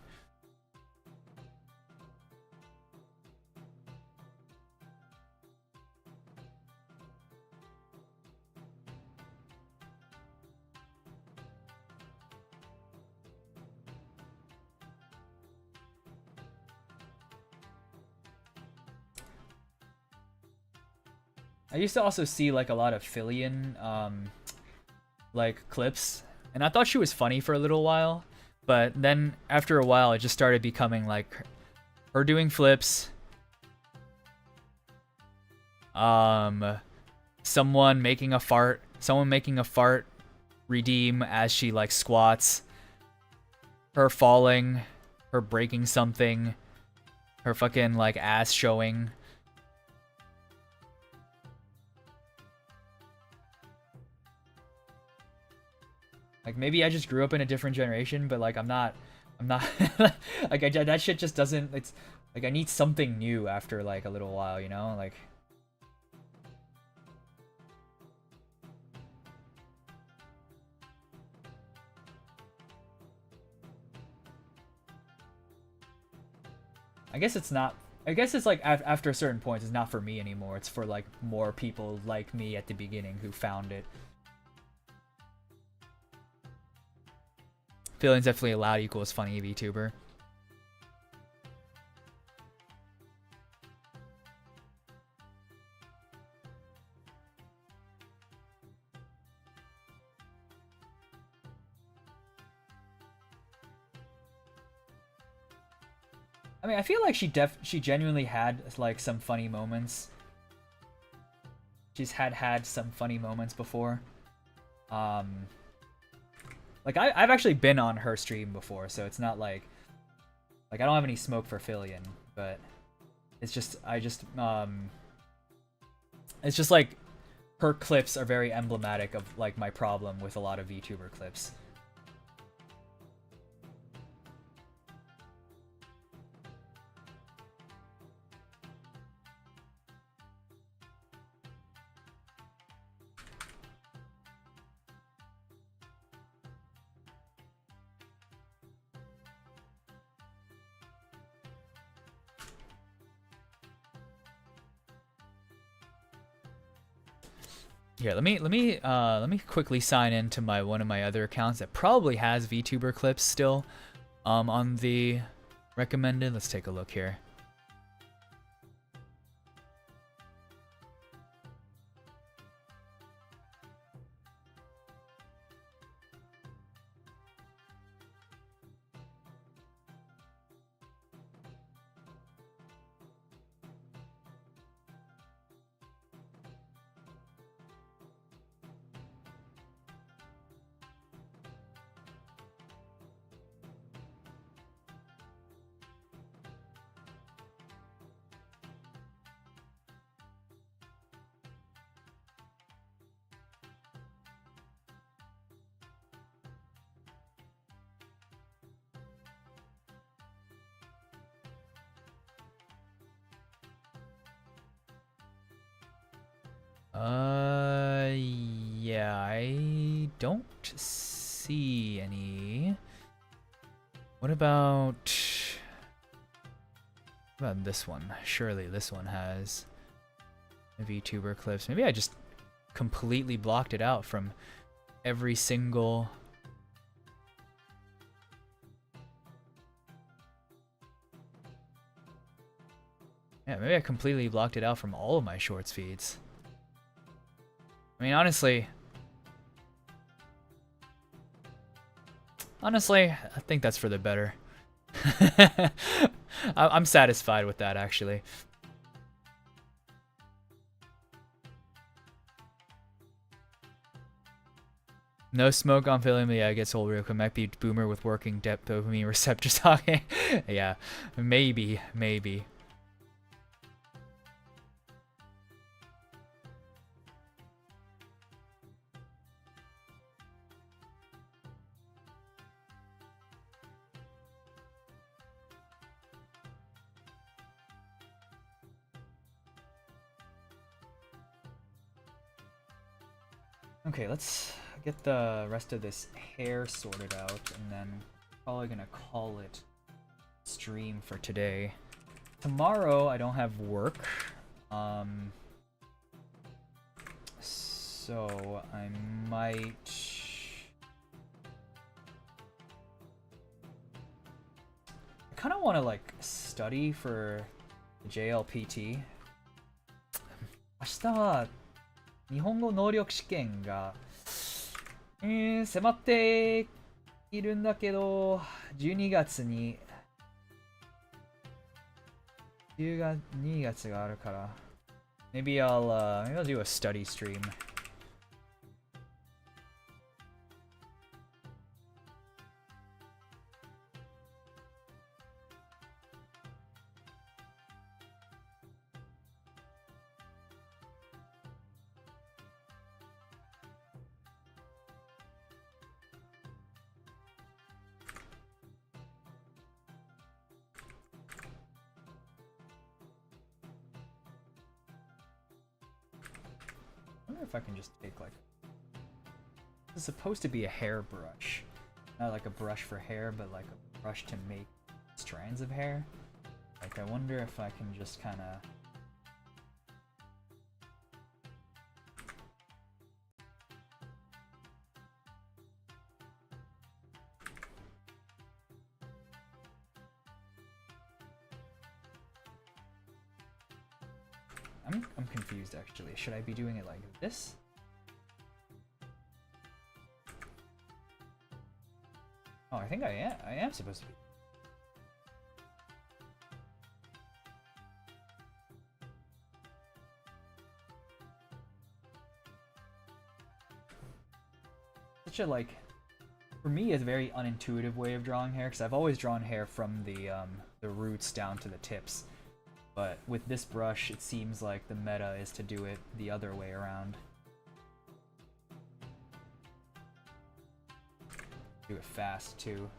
I used to also see like a lot of Fillion like clips, and I thought she was funny for a little while, but then after a while it just started becoming like her doing flips, someone making a fart redeem as she like squats, her falling, her breaking something, her fucking like ass showing. Like, maybe I just grew up in a different generation, but, like, I'm not, like, that shit just doesn't, it's, like, I need something new after, like, a little while, you know? Like, I guess it's not. I guess it's like after a certain point, it's not for me anymore. It's for like more people like me at the beginning who found it. Feelings definitely loud equals funny VTuber. I mean, I feel like she genuinely had like some funny moments. She's had some funny moments before. Like I've actually been on her stream before, so it's not like I don't have any smoke for Fillion, but it's just it's just like her clips are very emblematic of like my problem with a lot of VTuber clips. Here, let me quickly sign into one of my other accounts that probably has VTuber clips still on the recommended. Let's take a look here. Yeah, I don't see any. What about this one? Surely this one has VTuber clips. Maybe I just completely blocked it out from every single. Yeah, maybe I completely blocked it out from all of my shorts feeds. I mean, honestly, I think that's for the better. I'm satisfied with that, actually. No smoke on film. Yeah, it gets old real quick. Might be boomer with working dopamine receptors talking. Yeah, maybe. Okay, let's get the rest of this hair sorted out, and then probably gonna call it stream for today. Tomorrow I don't have work, so I might. I kind of want to like study for the JLPT. 明日は日本語能力試験が、迫っているんだけど、12月に2月があるから、maybe I'll do a study stream. I wonder if I can just take like. This is supposed to be a hairbrush. Not like a brush for hair, but like a brush to make strands of hair. Like, I wonder if I can just kind of... I'm confused actually. Should I be doing it like this? Oh, I think I am supposed to be. Such a, like, for me, it's a very unintuitive way of drawing hair, because I've always drawn hair from the roots down to the tips. But with this brush, it seems like the meta is to do it the other way around. Do it fast, too.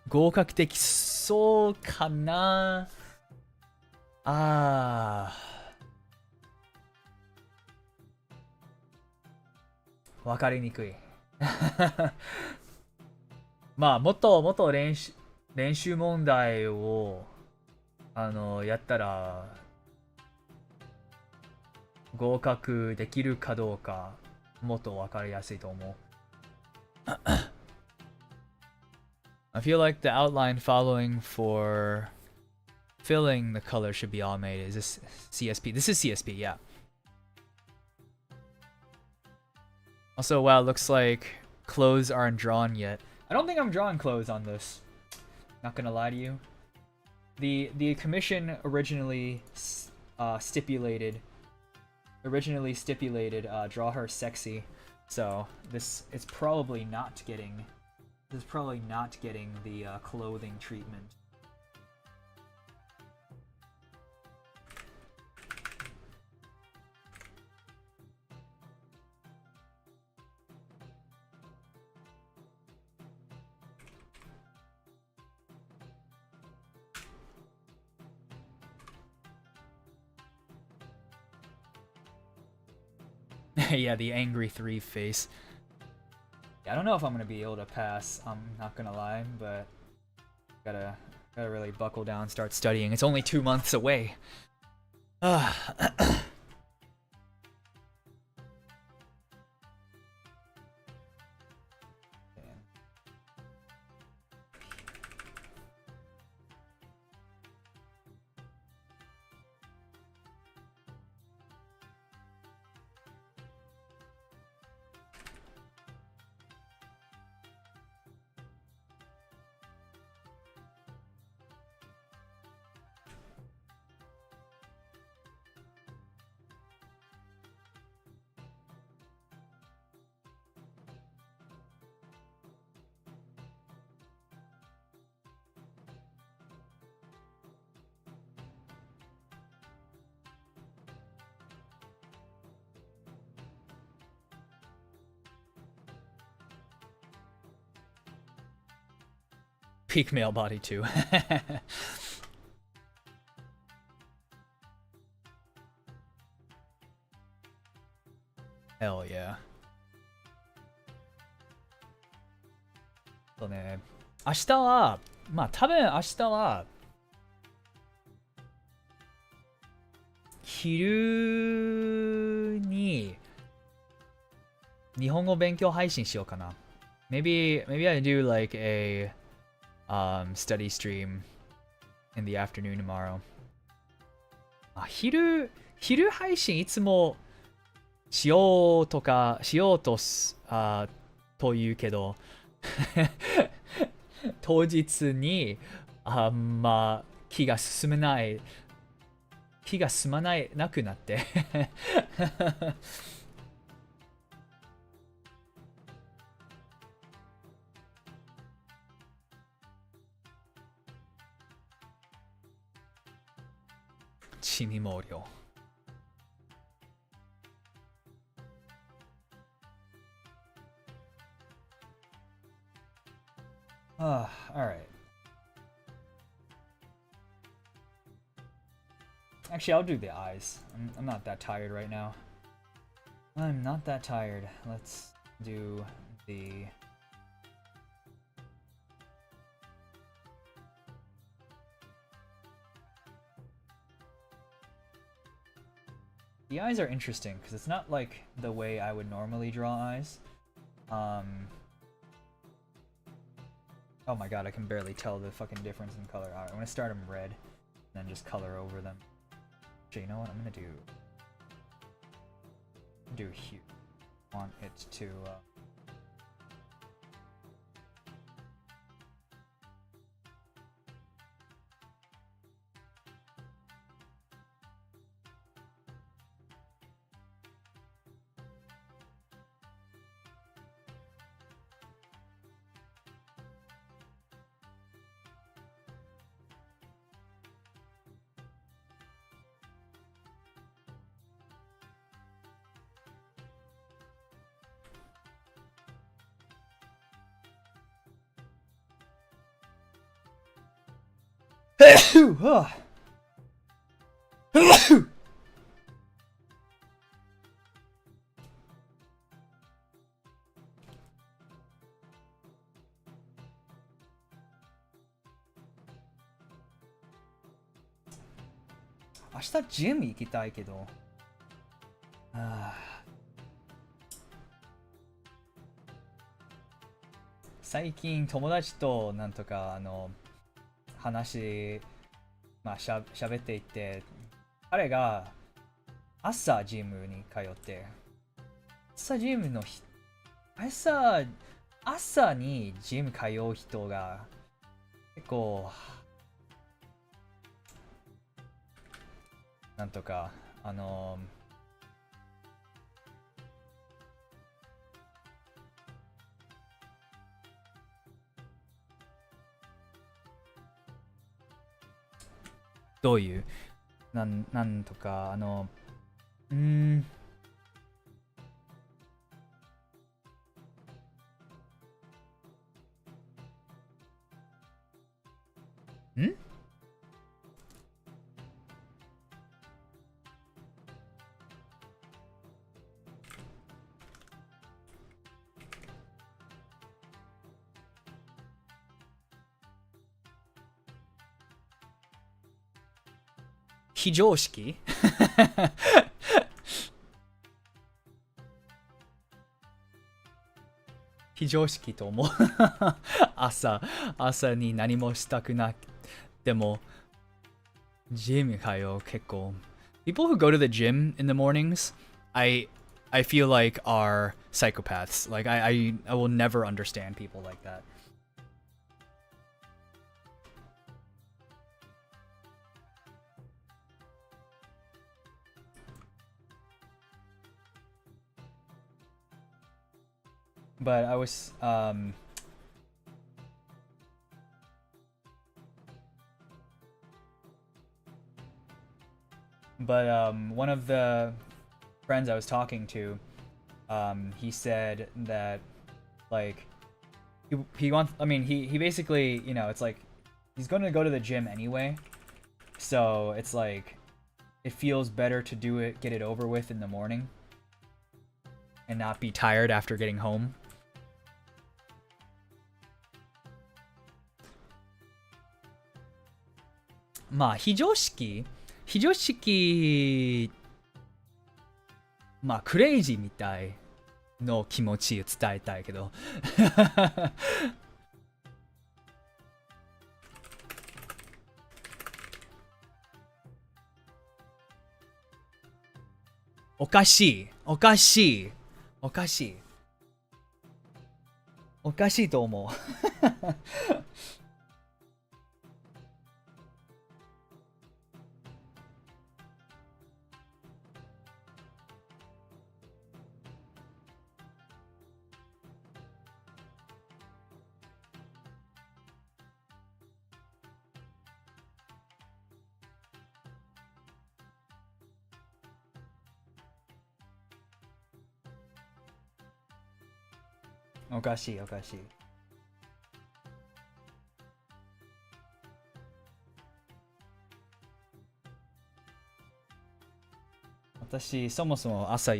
合格的そうかなあーわかりにくいまあもっと練習問題をやったら合格できるかどうかもっとわかりやすいと思うI feel like the outline following for filling the color should be all made. Is this CSP? This is CSP, yeah. Also, wow, looks like clothes aren't drawn yet. I don't think I'm drawing clothes on this. Not gonna lie to you. The commission originally stipulated draw her sexy. So this is probably not getting the clothing treatment. Yeah, the angry 3 face. I don't know if I'm gonna be able to pass, I'm not gonna lie, but gotta really buckle down, start studying. It's only 2 months away. Peak male body too. Hell yeah. そうね。明日は、まあ多分明日は昼に日本語勉強配信しようかな。Maybe I do like a study stream in the afternoon tomorrow. 昼配信いつもしようというけど当日にまあ気が進まないなくなって死に毛量。Alright. Actually, I'll do the eyes. I'm not that tired right now. I'm not that tired. Let's do the... The eyes are interesting because it's not like the way I would normally draw eyes. Oh my god, I can barely tell the fucking difference in color. Alright, I'm gonna start them red and then just color over them. Actually, you know what? I'm gonna do here. I want it to明日ジム行きたいけど。最近友達となんとか話、まあしゃべっていて、彼が朝ジムに通って、朝ジムの朝にジム通う人が結構なんとかどういうなんとかん非常識非常識と思う朝に何もしたくなくてもジム通う結構 People who go to the gym in the mornings I feel like are psychopaths. Like I will never understand people like that. But I was one of the friends I was talking to, he said that like he wants. I mean, he basically, you know, it's like he's going to go to the gym anyway, so it's like it feels better to do it, get it over with in the morning, and not be tired after getting home. Ma, 非常識まあクレイジーみたいの気持ちを伝えたいけどおかしいと思うおかしいおかしい。私そもそも朝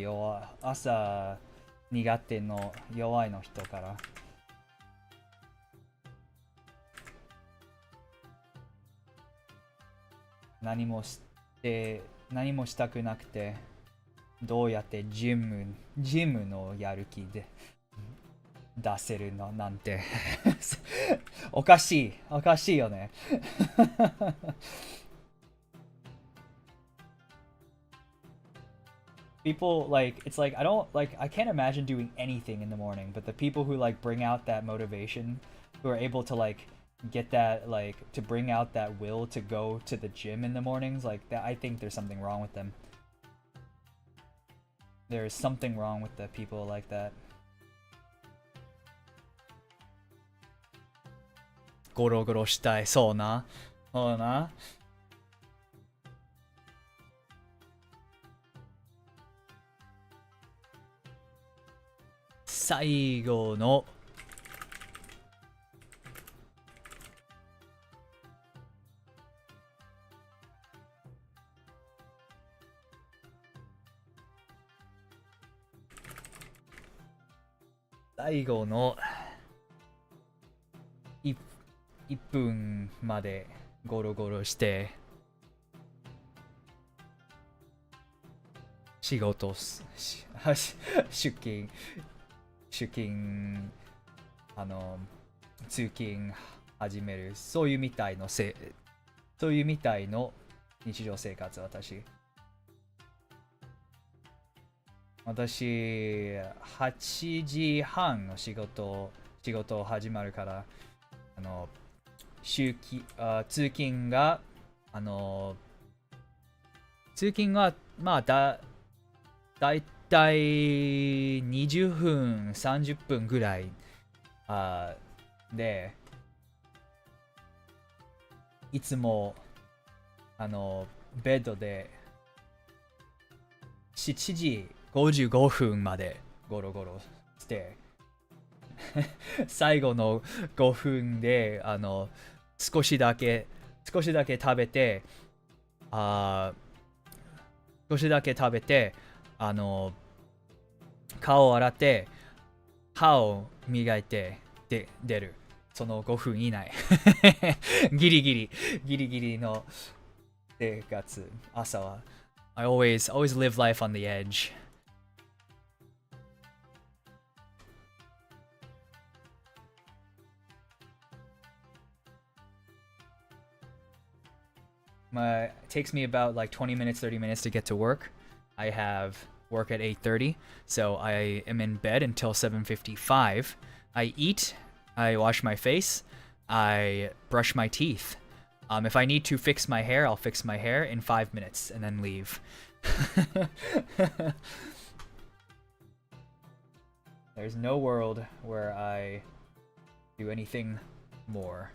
苦手の弱いの人から何もしたくなくて、どうやってジムのやる気で出せるのなんておかしいよねpeople like it's like I can't imagine doing anything in the morning, but the people who like bring out that motivation, who are able to like get that like to bring out that will to go to the gym in the mornings, like that, I think there's something wrong with them. There's something wrong with the people like that. ゴロゴロしたい。そうな。そうな。最後の1分までゴロゴロして仕事出勤通勤始める、そういうみたいの日常生活。私8時半の仕事始まるから、通勤がまあだいたい20分30分ぐらいで、いつもベッドで7時55分までゴロゴロして最後の5分で少しだけ食べて顔を洗って歯を磨いて出る。その5分以内ギリギリの生活。朝は I always live life on the edge. It takes me about like 20 minutes, 30 minutes to get to work. I have work at 8:30, so I am in bed until 7:55. I eat, I wash my face, I brush my teeth. If I need to fix my hair, I'll fix my hair in 5 minutes and then leave. There's no world where I do anything more.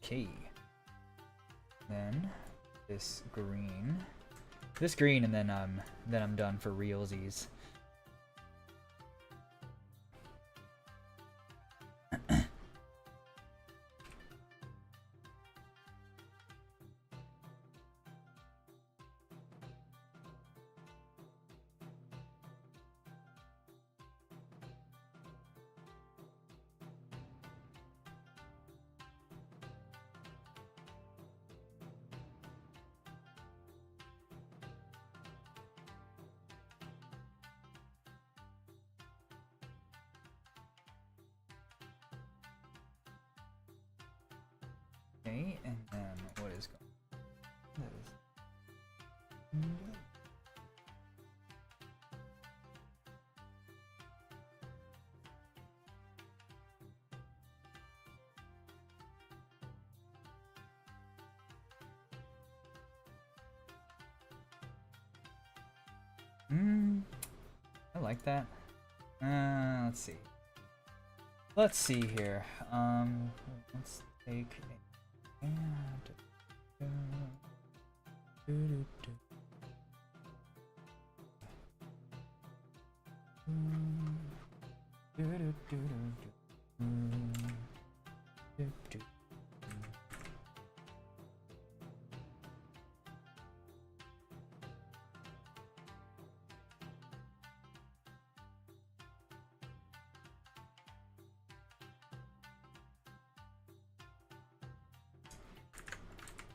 Okay. Then this green, and then I'm done for realsies. Okay, and then what is going on? I like that. Let's see. Let's see here. Let's take a...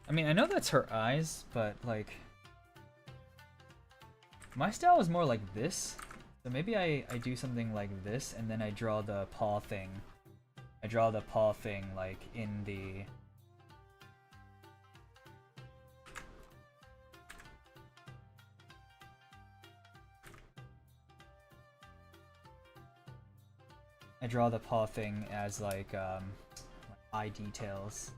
I mean, I know that's her eyes, but like my style is more like this. So maybe I do something like this and then I draw the paw thing. I draw the paw thing like in the I draw the paw thing as like eye details.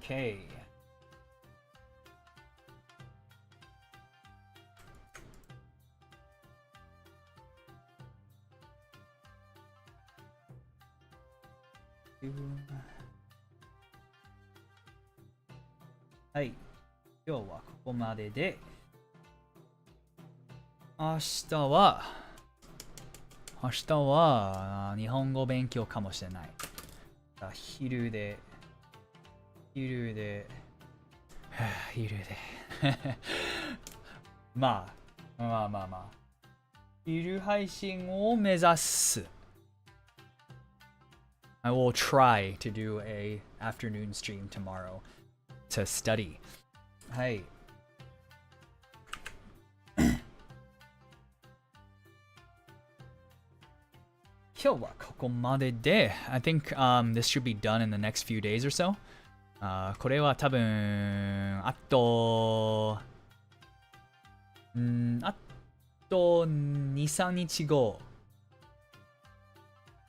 Okay. Hi. 今日はここまでで、明日は日本語勉強かもしれない。昼でまあ昼配信を目指す。I will try to do a afternoon stream tomorrow to study. はい。今日はここまでで、I think this should be done in the next few days or so. これは多分あと2、3日後。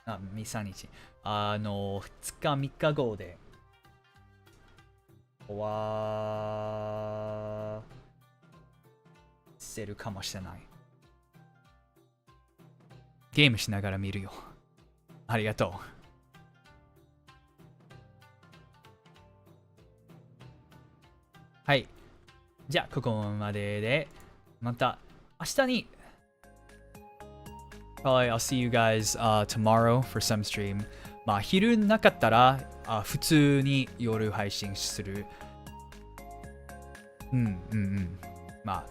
2、3日。2日、3日後で終わせるかもしれない。ゲームしながら見るよ。ありがとう。はい。じゃあ、ここまでで、また明日に。Probably I'll see you guys tomorrow for some stream. まあ、昼なかったら、普通に夜配信する。まあ、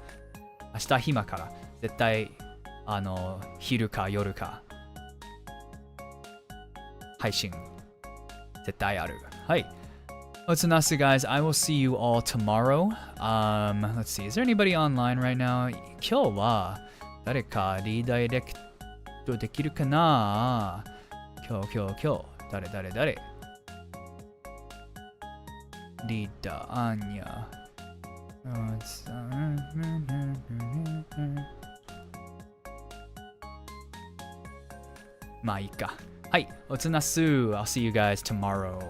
明日暇から、絶対、昼か夜か、配信、絶対ある。はい。What's Nasu, guys? I will see you all tomorrow. Let's see. Is there anybody online right now? 今日は誰かリダイレクトできるかな？今日。誰リーダー、アンニャ。まあいいか。はい。What's Nasu? I'll see you guys tomorrow.